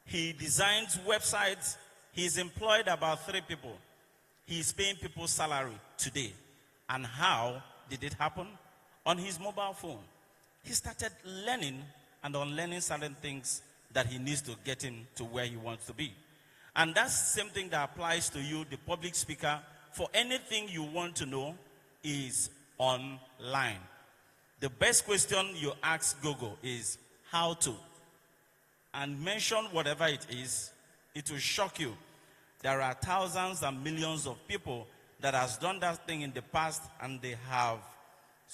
He designs websites. He's employed about 3 people. He's paying people salary today. And how did it happen? On his mobile phone. He started learning and unlearning certain things that he needs to get him to where he wants to be. And that's the same thing that applies to you, the public speaker. For anything you want to know is online. The best question you ask Google is how to. And mention whatever it is, it will shock you. There are thousands and millions of people that has done that thing in the past, and they have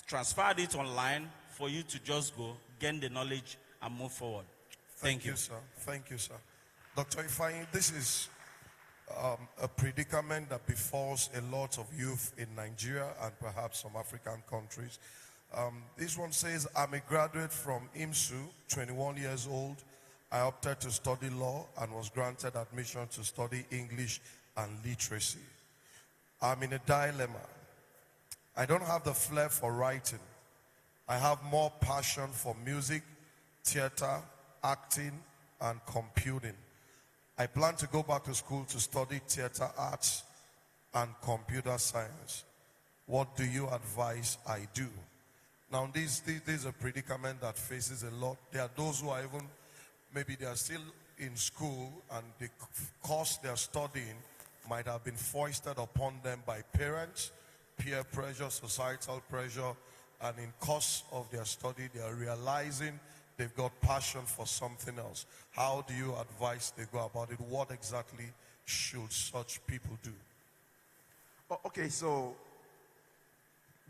transferred it online for you to just go, gain the knowledge, and move forward. Thank you, sir. Thank you, sir. Dr. Ifeanyi, this is a predicament that befalls a lot of youth in Nigeria and perhaps some African countries. This one says, I'm a graduate from IMSU, 21 years old. I opted to study law and was granted admission to study English and literacy. I'm in a dilemma. I don't have the flair for writing. I have more passion for music, theater, acting, and computing. I plan to go back to school to study theater arts and computer science. What do you advise I do? Now, this is a predicament that faces a lot. There are those who are even, maybe they are still in school, and the course they are studying might have been foisted upon them by parents, peer pressure, societal pressure, and in course of their study, they are realizing they've got passion for something else. How do you advise they go about it? What exactly should such people do? Okay, so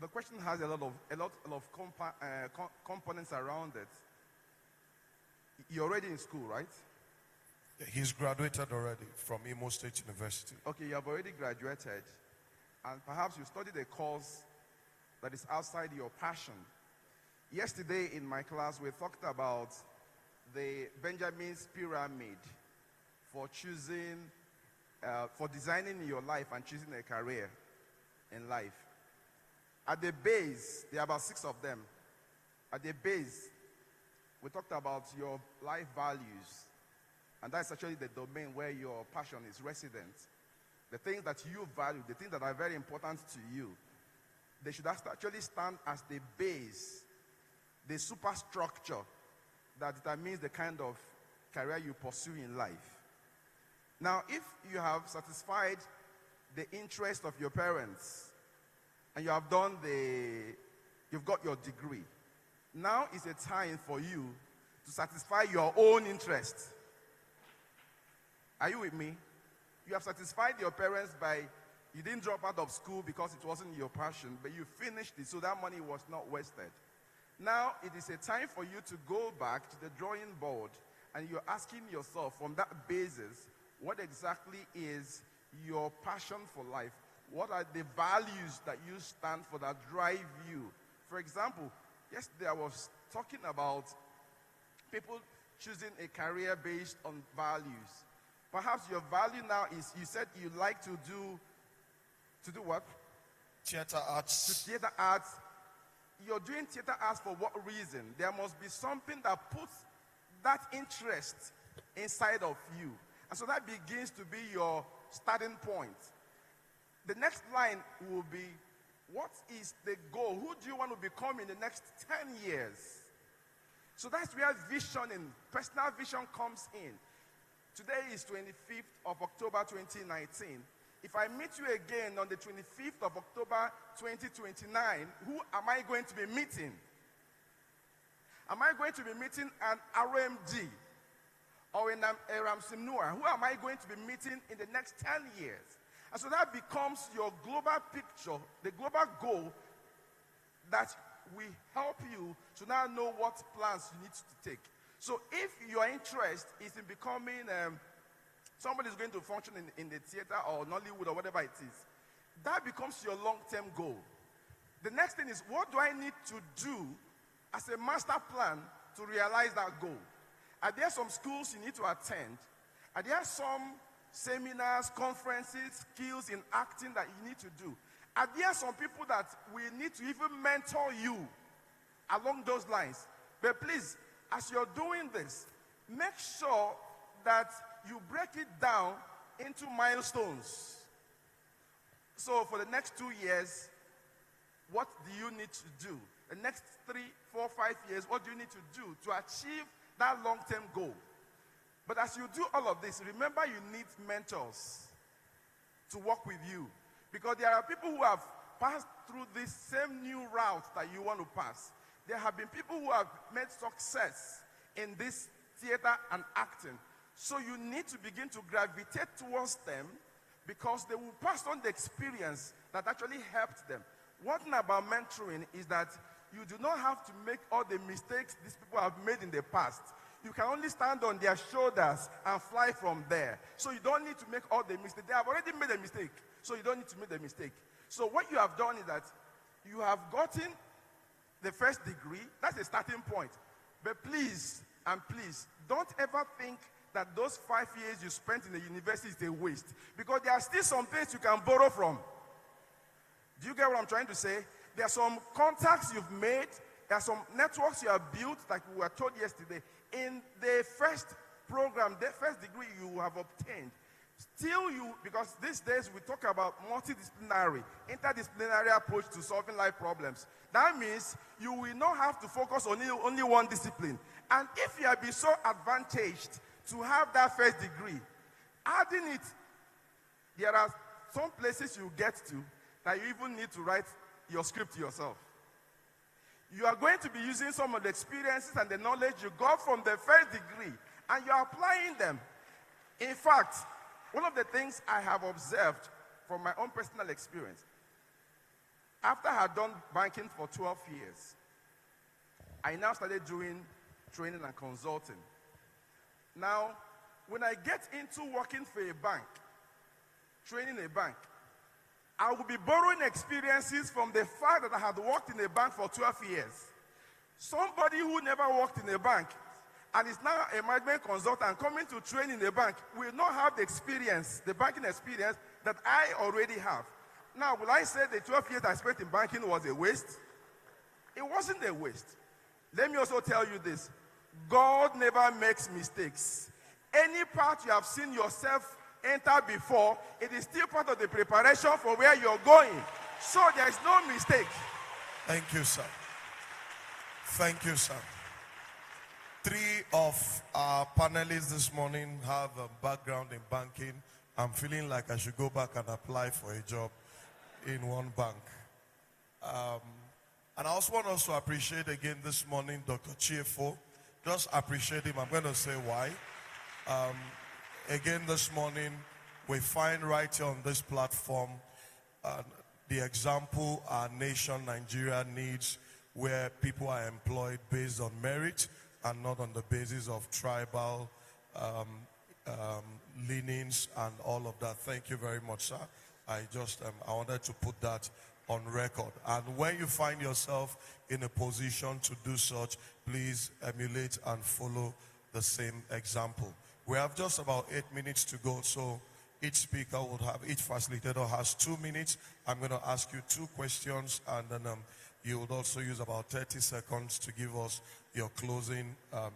the question has a lot of components around it. You're already in school, right? He's graduated already from Imo State University. Okay, you have already graduated, and perhaps you studied a course that is outside your passion. Yesterday in my class, we talked about the Benjamin's pyramid for choosing, for designing your life and choosing a career in life. At the base, there are about 6 of them. At the base, we talked about your life values. And that's actually the domain where your passion is resident. The things that you value, the things that are very important to you, they should actually stand as the base, the superstructure that determines the kind of career you pursue in life. Now, if you have satisfied the interest of your parents and you have you've got your degree, now is a time for you to satisfy your own interest. Are you with me? You have satisfied your parents by, you didn't drop out of school because it wasn't your passion, but you finished it, so that money was not wasted. Now it is a time for you to go back to the drawing board and you're asking yourself from that basis, what exactly is your passion for life? What are the values that you stand for that drive you? For example, yesterday I was talking about people choosing a career based on values. Perhaps your value now is, you said you like to do what? Theater arts. To theater arts. You're doing theater arts for what reason? There must be something that puts that interest inside of you. And so that begins to be your starting point. The next line will be, what is the goal? Who do you want to become in the next 10 years? So that's where vision and personal vision comes in. Today is 25th of October 2019. If I meet you again on the 25th of October 2029, who am I going to be meeting? Am I going to be meeting an RMD or a Ramsimnua? Who am I going to be meeting in the next 10 years? And so that becomes your global picture, the global goal that will help you to now know what plans you need to take. So if your interest is in becoming somebody is going to function in the theater or Nollywood or whatever it is, that becomes your long-term goal. The next thing is, what do I need to do as a master plan to realize that goal? Are there some schools you need to attend? Are there some seminars, conferences, skills in acting that you need to do? Are there some people that we need to even mentor you along those lines? But please, as you're doing this, make sure that you break it down into milestones. So for the next 2 years, what do you need to do? The next 3, 4, 5 years, what do you need to do to achieve that long-term goal? But as you do all of this, remember you need mentors to work with you. Because there are people who have passed through this same new route that you want to pass. There have been people who have made success in this theater and acting. So you need to begin to gravitate towards them because they will pass on the experience that actually helped them. One thing about mentoring is that you do not have to make all the mistakes these people have made in the past. You can only stand on their shoulders and fly from there. So you don't need to make all the mistakes. They have already made a mistake, so you don't need to make the mistake. So what you have done is that you have gotten the first degree. That's a starting point. But please, and please, don't ever think that those 5 years you spent in the university is a waste. Because there are still some things you can borrow from. Do you get what I'm trying to say? There are some contacts you've made. There are some networks you have built, like we were told yesterday. In the first program, the first degree you have obtained, still you, because these days we talk about multidisciplinary, interdisciplinary approach to solving life problems. That means you will not have to focus on only one discipline. And if you have been so advantaged to have that first degree, adding it, there are some places you get to that you even need to write your script yourself. You are going to be using some of the experiences and the knowledge you got from the first degree, and you're applying them. In fact, one of the things I have observed from my own personal experience, after I had done banking for 12 years, I now started doing training and consulting. Now, when I get into working for a bank, training a bank, I will be borrowing experiences from the fact that I had worked in a bank for 12 years. Somebody who never worked in a bank and is now a management consultant coming to train in a bank will not have the experience, the banking experience that I already have. Now, will I say the 12 years I spent in banking was a waste? It wasn't a waste. Let me also tell you this. God never makes mistakes. Any part you have seen yourself enter before, it is still part of the preparation for where you're going. So there is no mistake. Thank you, sir. Thank you, sir. 3 of our panelists this morning have a background in banking. I'm feeling like I should go back and apply for a job in one bank. And I also want us to appreciate again this morning Dr. Chiefo. Just appreciate him. I'm going to say why. Again this morning, we find right here on this platform the example our nation, Nigeria, needs, where people are employed based on merit and not on the basis of tribal leanings and all of that. Thank you very much, sir. I wanted to put that on record. And when you find yourself in a position to do such, please emulate and follow the same example. We have just about 8 minutes to go, so each speaker will have, each facilitator has 2 minutes. I'm going to ask you 2 questions, and then you would also use about 30 seconds to give us your closing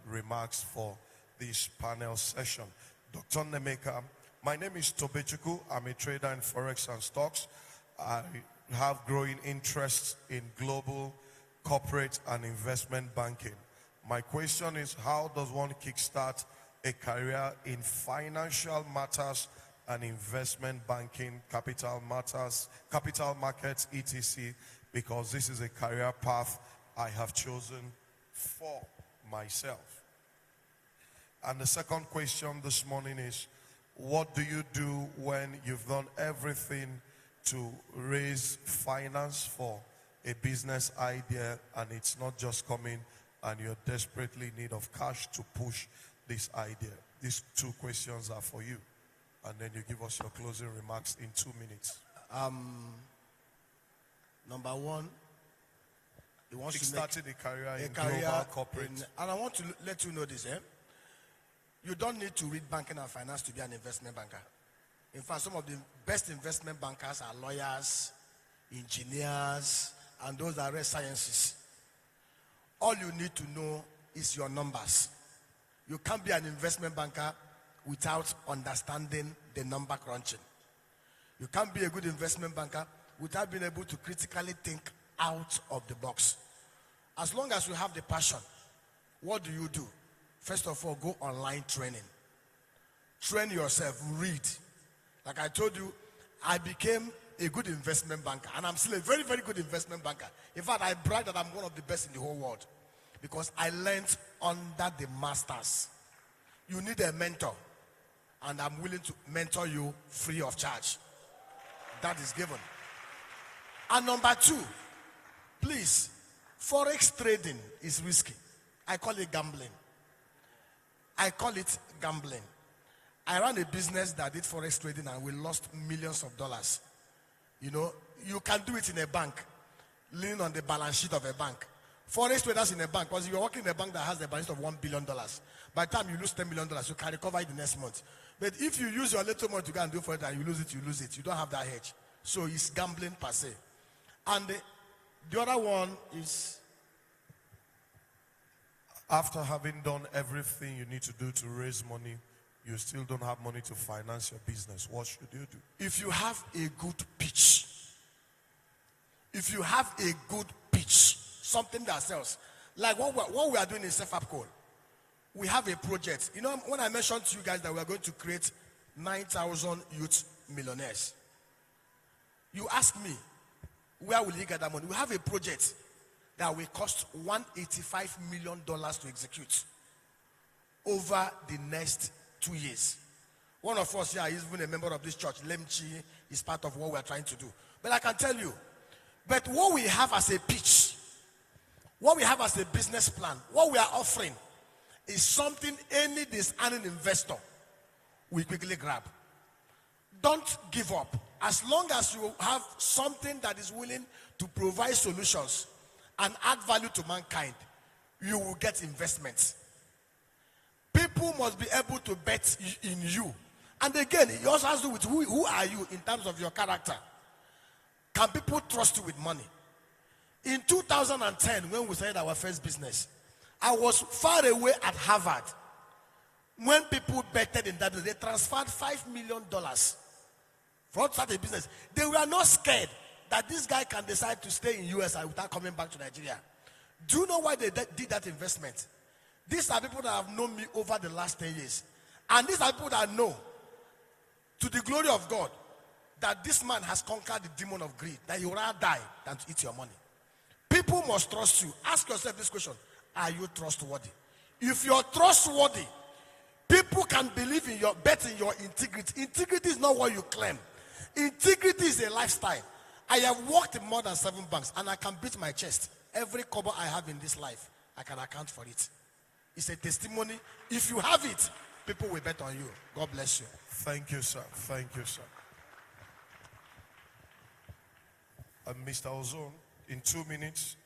remarks for this panel session. Dr. Nemeka, my name is Tobechukwu. I'm a trader in Forex and stocks. I have growing interest in global corporate and investment banking. My question is, how does one kickstart a career in financial matters and investment banking, capital matters, capital markets, etc., because this is a career path I have chosen for myself. And the second question this morning is, what do you do when you've done everything to raise finance for a business idea and it's not just coming and you're desperately in need of cash to push this idea? These 2 questions are for you. And then you give us your closing remarks in 2 minutes. Number 1, he wants to started a career in career global corporate. And I want to let you know this, You don't need to read banking and finance to be an investment banker. In fact, some of the best investment bankers are lawyers, engineers, and those that read sciences. All you need to know is your numbers. You can't be an investment banker without understanding the number crunching. You can't be a good investment banker without being able to critically think out of the box. As long as you have the passion, what do? First of all, go online training. Train yourself, read. Like I told you, I became a good investment banker, and I'm still a very, very good investment banker. In fact, I brag that I'm one of the best in the whole world because I learned under the masters. You need a mentor, and I'm willing to mentor you free of charge. That is given. And number 2, please, forex trading is risky. I call it gambling. I ran a business that did forex trading and we lost millions of dollars. You know, you can do it in a bank, leaning on the balance sheet of a bank. Forex traders in a bank, because you're working in a bank that has a balance sheet of $1 billion. By the time you lose $10 million, you can recover it the next month. But if you use your little money to go and do for it and you lose it, you lose it. You don't have that hedge. So it's gambling per se. And the other one is, after having done everything you need to do to raise money, you still don't have money to finance your business. What should you do? if you have a good pitch, something that sells, like what we are doing in Self-Up, we have a project. You know, when I mentioned to you guys that we are going to create 9,000 youth millionaires, you ask me, where will you get that money? We have a project that will cost $185 million to execute over the next 2 years. One of us here is even a member of this church. Lemchi is part of what we are trying to do. But I can tell you, but what we have as a pitch, what we have as a business plan, what we are offering is something any discerning investor will quickly grab. Don't give up. As long as you have something that is willing to provide solutions and add value to mankind, you will get investments. People must be able to bet in you. And again, it also has to do with who are you in terms of your character. Can people trust you with money? In 2010, when we started our first business, I was far away at Harvard. When people betted in that, they transferred $5 million for to start a business. They were not scared that this guy can decide to stay in US without coming back to Nigeria. Do you know why they did that investment? These are people that have known me over the last 10 years. And these are people that know, to the glory of God, that this man has conquered the demon of greed, that he would rather die than to eat your money. People must trust you. Ask yourself this question: are you trustworthy? If you're trustworthy, people can believe in your, bet in your integrity. Integrity is not what you claim. Integrity is a lifestyle. I have worked in more than 7 banks, and I can beat my chest. Every kobo I have in this life, I can account for it. It's a testimony. If you have it, people will bet on you. God bless you. Thank you, sir. Thank you, sir. Mr. Ozone, in 2 minutes,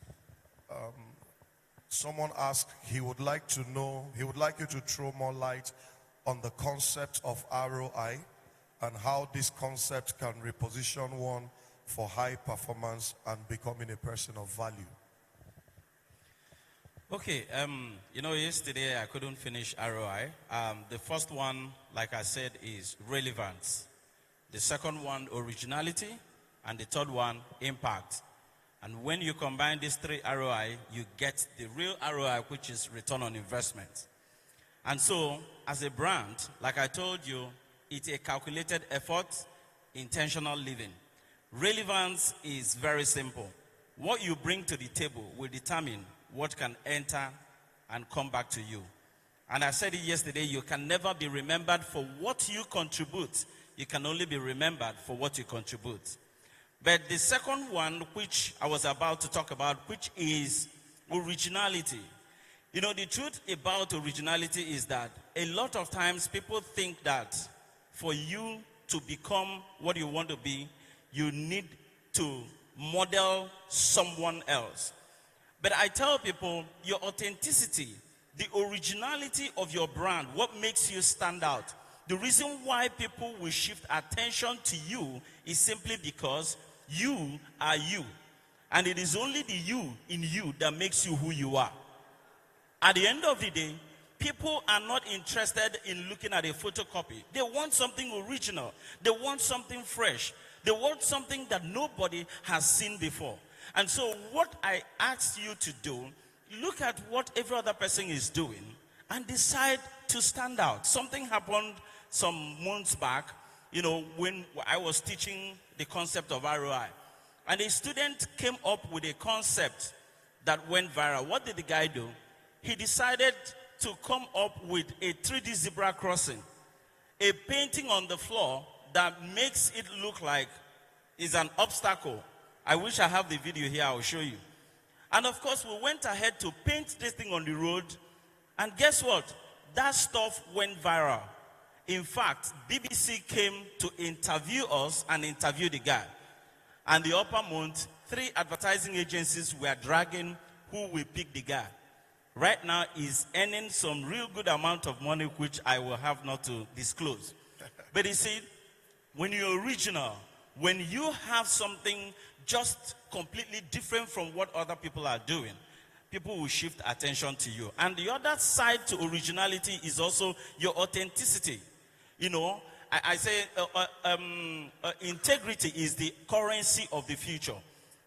someone asked he would like you to throw more light on the concept of ROI and how this concept can reposition one for high performance and becoming a person of value. Okay, yesterday I couldn't finish ROI. The first one, like I said, is relevance. The second one, originality. And the third one, impact. And when you combine these 3 ROI, you get the real ROI, which is return on investment. And so, as a brand, like I told you, it's a calculated effort, intentional living. Relevance is very simple. What you bring to the table will determine what can enter and come back to you. And I said it yesterday, you can never be remembered for what you contribute. You can only be remembered for what you contribute. But the second one, which I was about to talk about, which is originality. You know, the truth about originality is that a lot of times people think that for you to become what you want to be, you need to model someone else. But I tell people, your authenticity, the originality of your brand, what makes you stand out. The reason why people will shift attention to you is simply because you are you. And it is only the you in you that makes you who you are. At the end of the day, people are not interested in looking at a photocopy. They want something original. They want something fresh. They want something that nobody has seen before. And so what I ask you to do, look at what every other person is doing and decide to stand out. Something happened some months back, when I was teaching the concept of ROI. And a student came up with a concept that went viral. What did the guy do? He decided to come up with a 3D zebra crossing, a painting on the floor that makes it look like it's an obstacle. I wish I have the video here, I'll show you. And of course, we went ahead to paint this thing on the road, and guess what? That stuff went viral. In fact, BBC came to interview us and interview the guy. And the upper month, 3 advertising agencies were dragging who will pick the guy. Right now, he's earning some real good amount of money, which I will have not to disclose. But you see, when you're original, when you have something just completely different from what other people are doing, people will shift attention to you. And the other side to originality is also your authenticity. I say integrity is the currency of the future.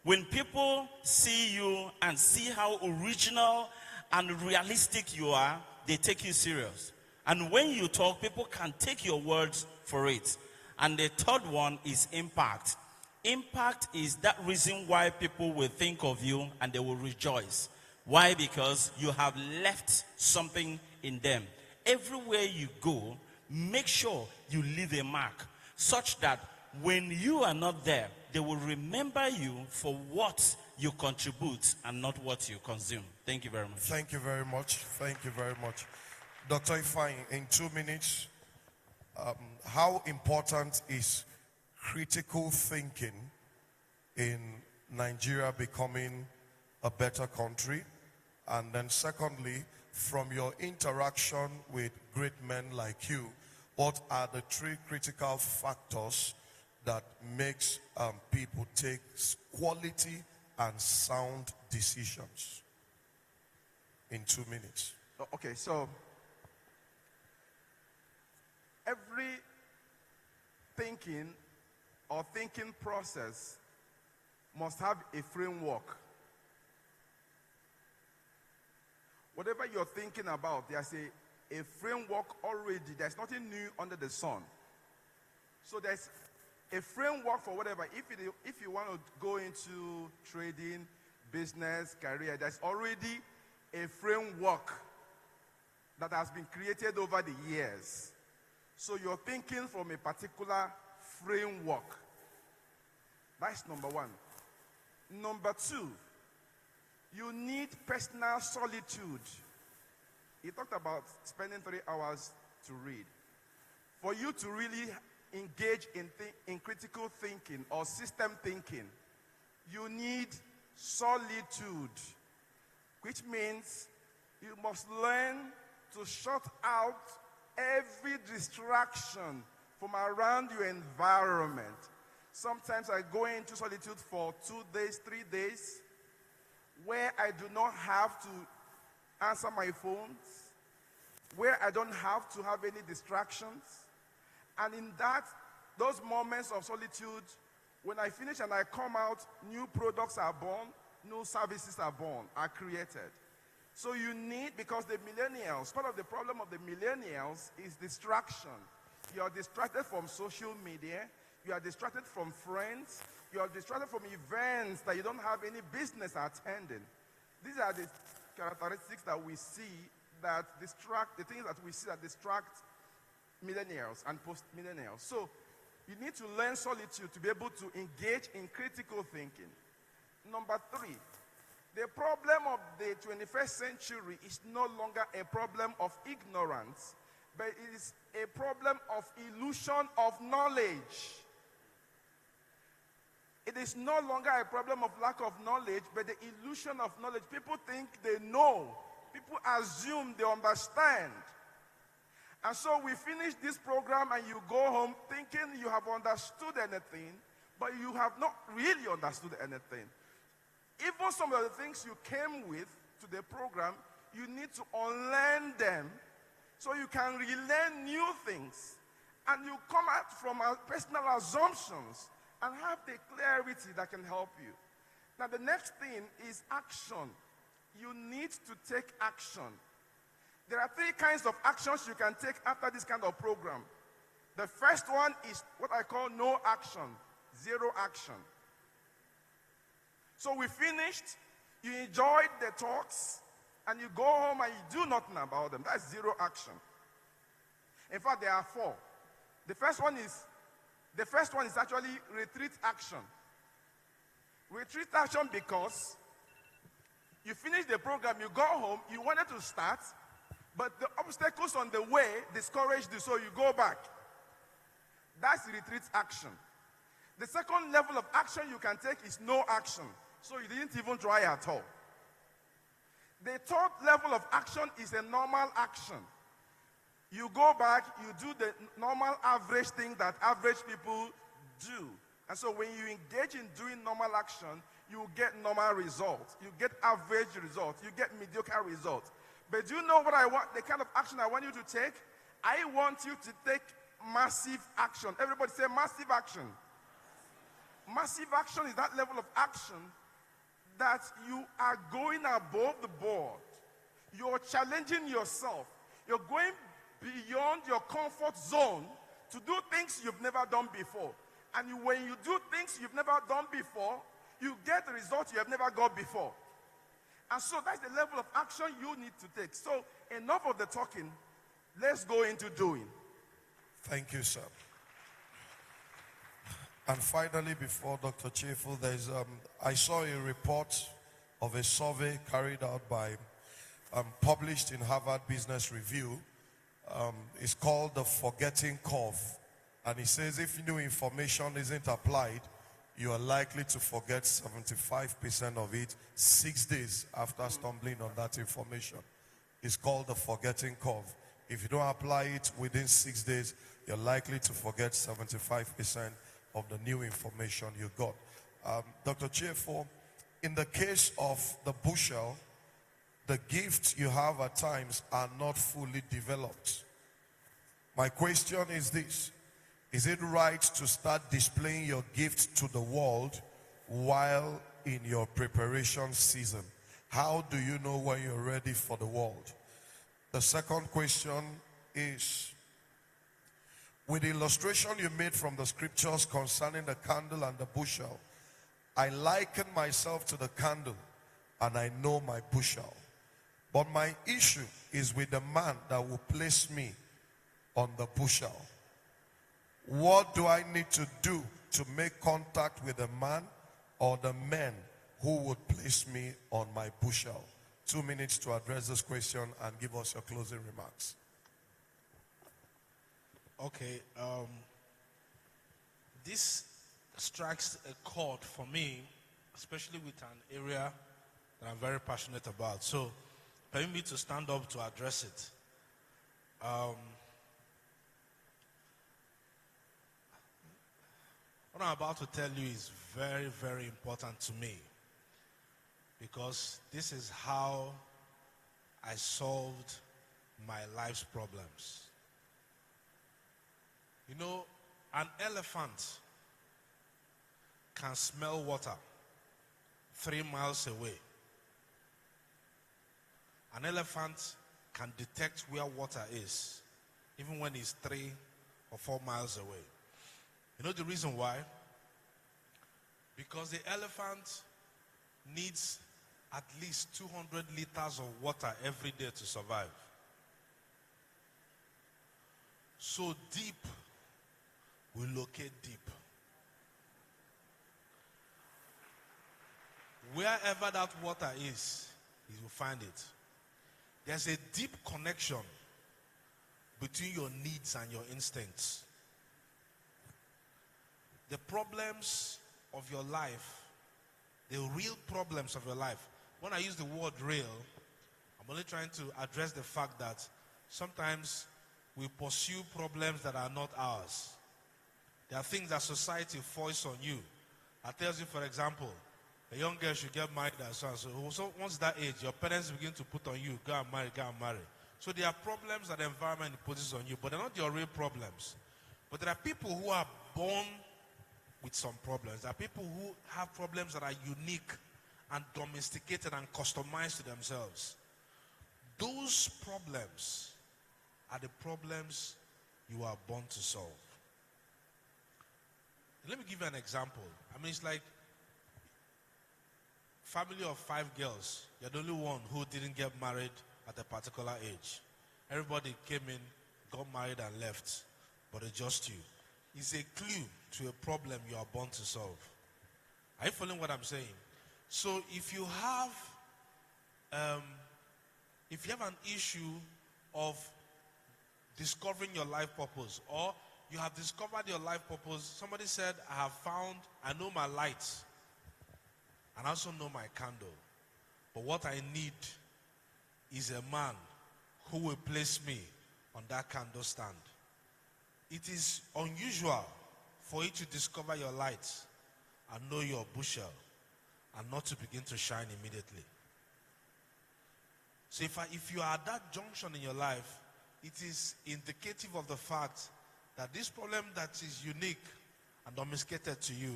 When people see you and see how original and realistic you are, they take you serious. And when you talk, people can take your words for it. And the third one is impact. Impact is that reason why people will think of you and they will rejoice. Why? Because you have left something in them. Everywhere you go, make sure you leave a mark such that when you are not there, they will remember you for what you contribute and not what you consume. Thank you very much. Thank you very much. Thank you very much. Dr. Ifeanyi, in 2 minutes, how important is critical thinking in Nigeria becoming a better country? And then secondly, from your interaction with great men like you, what are the 3 critical factors that makes people take quality and sound decisions? in 2 minutes. Okay, so every thinking or thinking process must have a framework. Whatever you're thinking about, there's a framework already. There's nothing new under the sun. So there's a framework for whatever. If you want to go into trading, business, career, there's already a framework that has been created over the years. So you're thinking from a particular framework. That's number one. Number two, you need personal solitude. He talked about spending 3 hours to read. For you to really engage in critical thinking or system thinking, you need solitude, which means you must learn to shut out every distraction from around your environment. Sometimes I go into solitude for 2 days, 3 days, where I do not have to answer my phones, where I don't have to have any distractions. And in those moments of solitude, when I finish and I come out, new products are born, new services are born, are created. So you need, because the millennials, part of the problem of the millennials is distraction. You are distracted from social media, you are distracted from friends, you are distracted from events that you don't have any business attending. These are the characteristics that we see that distract, the things that we see that distract millennials and post-millennials. So you need to learn solitude to be able to engage in critical thinking. Number three, the problem of the 21st century is no longer a problem of ignorance, but it is a problem of illusion of knowledge. It is no longer a problem of lack of knowledge, but the illusion of knowledge. People think they know. People assume they understand. And so we finish this program and you go home thinking you have understood anything, but you have not really understood anything. Even some of the things you came with to the program, you need to unlearn them so you can relearn new things. And you come out from personal assumptions and have the clarity that can help you. Now the next thing is action. You need to take action. There are 3 kinds of actions you can take after this kind of program. The first one is what I call no action, zero action. So we finished, you enjoyed the talks, and you go home and you do nothing about them. That's zero action. In fact, there are 4. The first one is actually retreat action. Retreat action because you finish the program, you go home, you wanted to start, but the obstacles on the way discouraged you, so you go back. That's retreat action. The second level of action you can take is no action. So you didn't even try at all. The third level of action is a normal action. You go back, you do the normal average thing that average people do. And so when you engage in doing normal action, you get normal results. You get average results. You get mediocre results. But do you know what I want, the kind of action I want you to take? I want you to take massive action. Everybody say massive action. Massive action is that level of action that you are going above the board. You're challenging yourself. You're going beyond your comfort zone to do things you've never done before. And when you do things you've never done before, you get the results you have never got before. And so that's the level of action you need to take. So enough of the talking. Let's go into doing. Thank you, sir. And finally, before Dr. Chefu, I saw a report of a survey carried out by, published in Harvard Business Review. It's called the Forgetting Curve. And it says if new information isn't applied, you are likely to forget 75% of it 6 days after stumbling on that information. It's called the Forgetting Curve. If you don't apply it within 6 days, you're likely to forget 75% of the new information you got. Dr. Chefu, in the case of the bushel, the gifts you have at times are not fully developed. My question is this: is it right to start displaying your gift to the world while in your preparation season? How do you know when you're ready for the world? The second question is, with the illustration you made from the scriptures concerning the candle and the bushel, I liken myself to the candle and I know my bushel. But my issue is with the man that will place me on the bushel. What do I need to do to make contact with the man or the men who would place me on my bushel? 2 minutes to address this question and give us your closing remarks. Okay, this strikes a chord for me, especially with an area that I'm very passionate about. So, permit me to stand up to address it. What I'm about to tell you is very, very important to me, because this is how I solved my life's problems. You know, an elephant can smell water 3 miles away. An elephant can detect where water is, even when it's 3 or 4 miles away. You know the reason why? Because the elephant needs at least 200 liters of water every day to survive. So deep will locate deep. Wherever that water is, you will find it. There's a deep connection between your needs and your instincts. The problems of your life, the real problems of your life. When I use the word real, I'm only trying to address the fact that sometimes we pursue problems that are not ours. There are things that society foists on you. That tells you, for example, a young girl should get married and so on. So once that age, your parents begin to put on you, go and marry, go and marry. So there are problems that the environment imposes on you, but they're not your real problems. But there are people who are born with some problems. There are people who have problems that are unique and domesticated and customized to themselves. Those problems are the problems you are born to solve. Let me give you an example. I mean, it's like family of 5 girls. You're the only one who didn't get married at a particular age. Everybody came in, got married and left, but it's just you. It's a clue to a problem you are born to solve. Are you following what I'm saying? So if you have an issue of discovering your life purpose, or you have discovered your life purpose, somebody said, I know my light, and I also know my candle. But what I need is a man who will place me on that candle stand. It is unusual for you to discover your light and know your bushel and not to begin to shine immediately. So if you are at that junction in your life, it is indicative of the fact that this problem that is unique and domesticated to you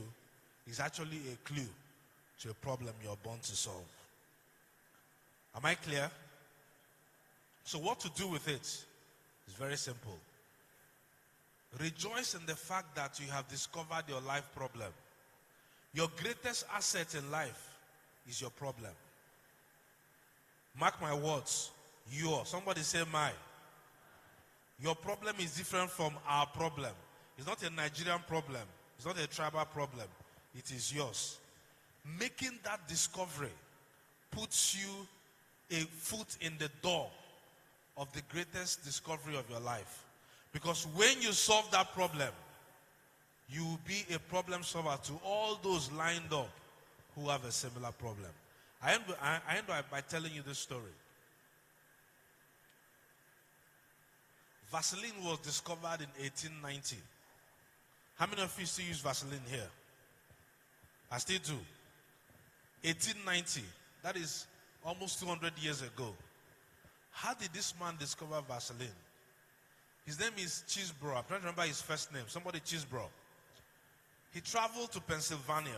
is actually a clue to a problem you're born to solve. Am I clear? So what to do with it is very simple. Rejoice in the fact that you have discovered your life problem. Your greatest asset in life is your problem. Mark my words. Somebody say my. Your problem is different from our problem. It's not a Nigerian problem. It's not a tribal problem. It is yours. Making that discovery puts you a foot in the door of the greatest discovery of your life. Because when you solve that problem, you will be a problem solver to all those lined up who have a similar problem. I end by telling you this story. Vaseline was discovered in 1890. How many of you still use Vaseline here? I still do. 1890. That is almost 200 years ago. How did this man discover Vaseline? His name is Cheesebro. I'm trying to remember his first name. Somebody Cheesebro. He traveled to Pennsylvania,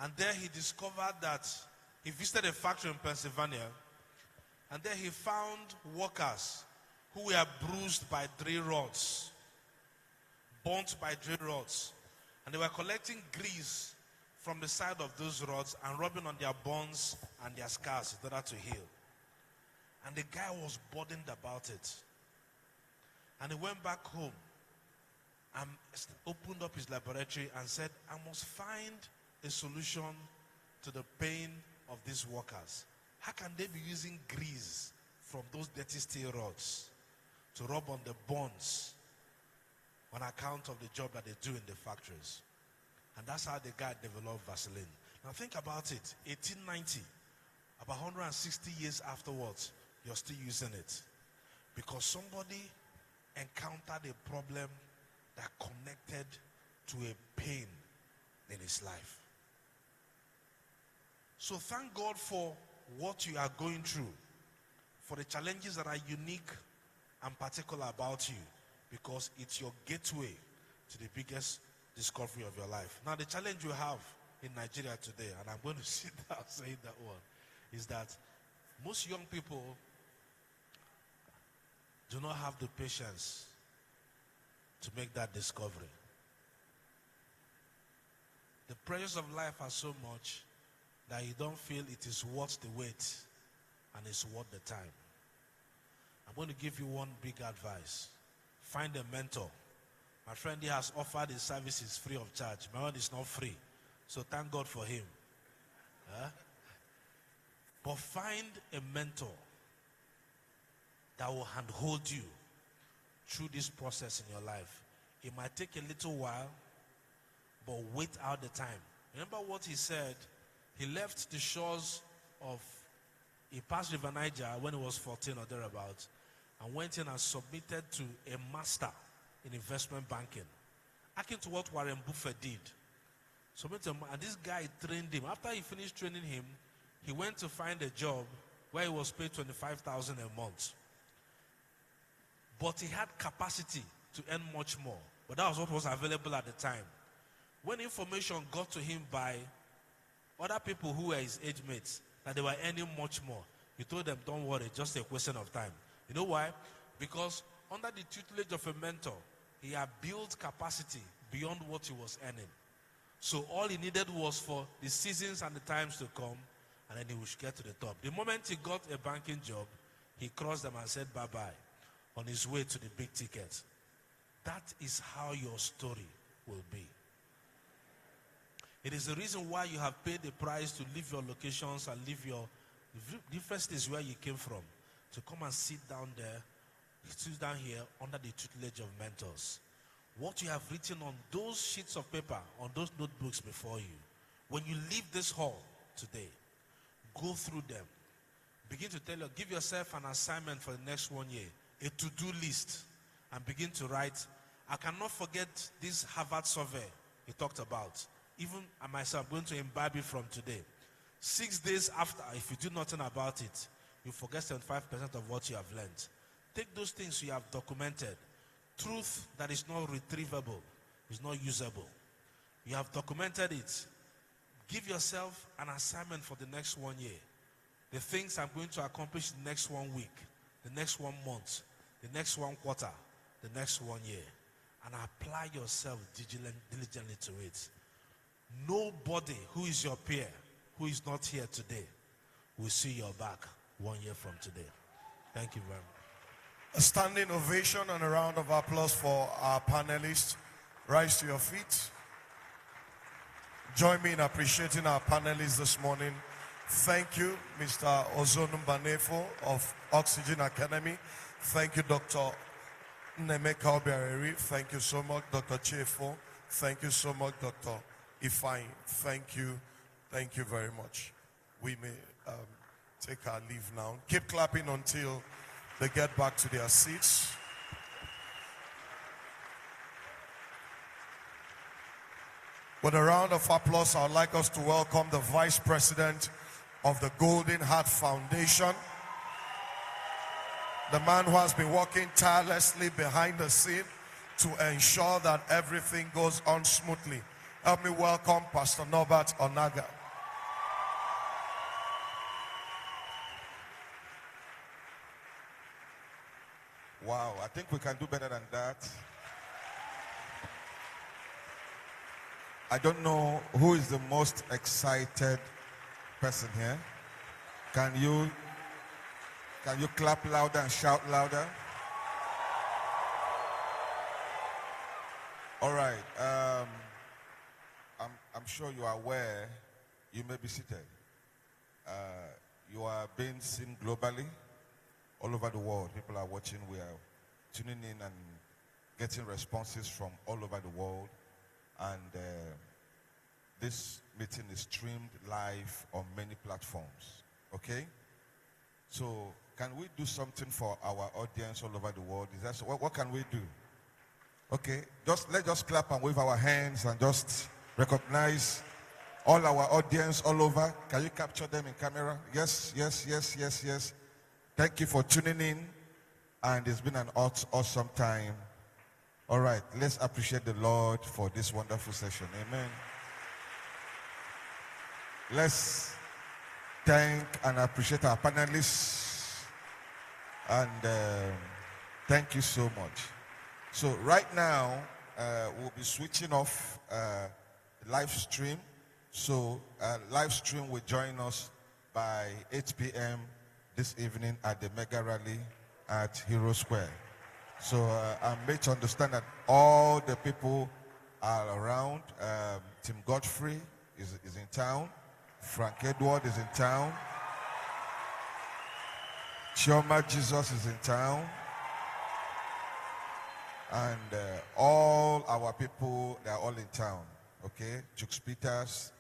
and there he discovered that he visited a factory in Pennsylvania, and there he found workers who were bruised by drill rods, burnt by drill rods, and they were collecting grease from the side of those rods and rubbing on their burns and their scars in order to heal. And the guy was burdened about it. And he went back home and opened up his laboratory and said, I must find a solution to the pain of these workers. How can they be using grease from those dirty steel rods to rub on the burns on account of the job that they do in the factories? And that's how the guy developed Vaseline. Now think about it. 1890, about 160 years afterwards, you're still using it. Because somebody encountered a problem that connected to a pain in his life. So thank God for what you are going through, for the challenges that are unique and particular about you, because it's your gateway to the biggest discovery of your life. Now the challenge you have in Nigeria today, and I'm going to sit down saying that one, is that most young people do not have the patience to make that discovery. The pressures of life are so much that you don't feel it is worth the wait and it's worth the time. I'm going to give you one big advice. Find a mentor. My friend here has offered his services free of charge. My one is not free. So thank God for him. But find a mentor that will handhold you through this process in your life. It might take a little while, but wait out the time. Remember what he said? He left the shores of, he passed River Niger when he was 14 or thereabouts, and went in and submitted to a master in investment banking, akin to what Warren Buffett did. And this guy trained him. After he finished training him, he went to find a job where he was paid $25,000 a month. But he had capacity to earn much more. But that was what was available at the time. When information got to him by other people who were his age mates, that they were earning much more, he told them, don't worry, just a question of time. You know why? Because under the tutelage of a mentor, he had built capacity beyond what he was earning. So all he needed was for the seasons and the times to come, and then he would get to the top. The moment he got a banking job, he crossed them and said bye-bye on his way to the big ticket. That is how your story will be. It is the reason why you have paid the price to leave your locations and leave your different states where you came from, to come and sit down there, sit down here under the tutelage of mentors. What you have written on those sheets of paper, on those notebooks before you, when you leave this hall today, go through them. Begin to give yourself an assignment for the next 1 year, a to-do list, and begin to write. I cannot forget this Harvard survey he talked about. Even I myself, I'm going to imbibe it from today. 6 days after, if you do nothing about it, you forget 75% of what you have learned. Take those things you have documented. Truth that is not retrievable, is not usable. You have documented it. Give yourself an assignment for the next 1 year. The things I'm going to accomplish the next 1 week, the next 1 month, the next 1 quarter, the next 1 year. And apply yourself diligently to it. Nobody who is your peer, who is not here today, will see your back 1 year from today. Thank you very much. A standing ovation and a round of applause for our panelists. Rise to your feet. Join me in appreciating our panelists this morning. Thank you, Mr. Ozonu Banefo of Oxygen Academy. Thank you, Dr. Nemeka Owerri. Thank you so much, Dr. Chefo. Thank you so much, Dr. Ifeanyi. Thank you. Thank you very much. We may take our leave now. Keep clapping until they get back to their seats. With a round of applause, I would like us to welcome the Vice President of the Golden Heart Foundation, the man who has been working tirelessly behind the scene to ensure that everything goes on smoothly. Help me welcome Pastor Norbert Onaga. Wow, I think we can do better than that. I don't know who is the most excited person here. Can you clap louder and shout louder? All right. I'm sure you are aware. You may be seated. You are being seen globally, all over the world. People are watching. We are tuning in and getting responses from all over the world. And this meeting is streamed live on many platforms. Okay? So, can we do something for our audience all over the world? Is that so? What can we do? Okay, let's just clap and wave our hands and just recognize all our audience all over. Can you capture them in camera? Yes, yes, yes, yes, yes. Thank you for tuning in, and it's been an awesome time. All right, let's appreciate the Lord for this wonderful session. Amen. Let's thank and appreciate our panelists, and thank you so much. So right now, we'll be switching off live stream. So live stream will join us by 8 p.m. this evening at the mega rally at Hero Square. So I'm made to understand that all the people are around. Tim Godfrey is in town. Frank Edward is in town. Chioma Jesus is in town. And all our people, they're all in town. Okay? Jukes Peters,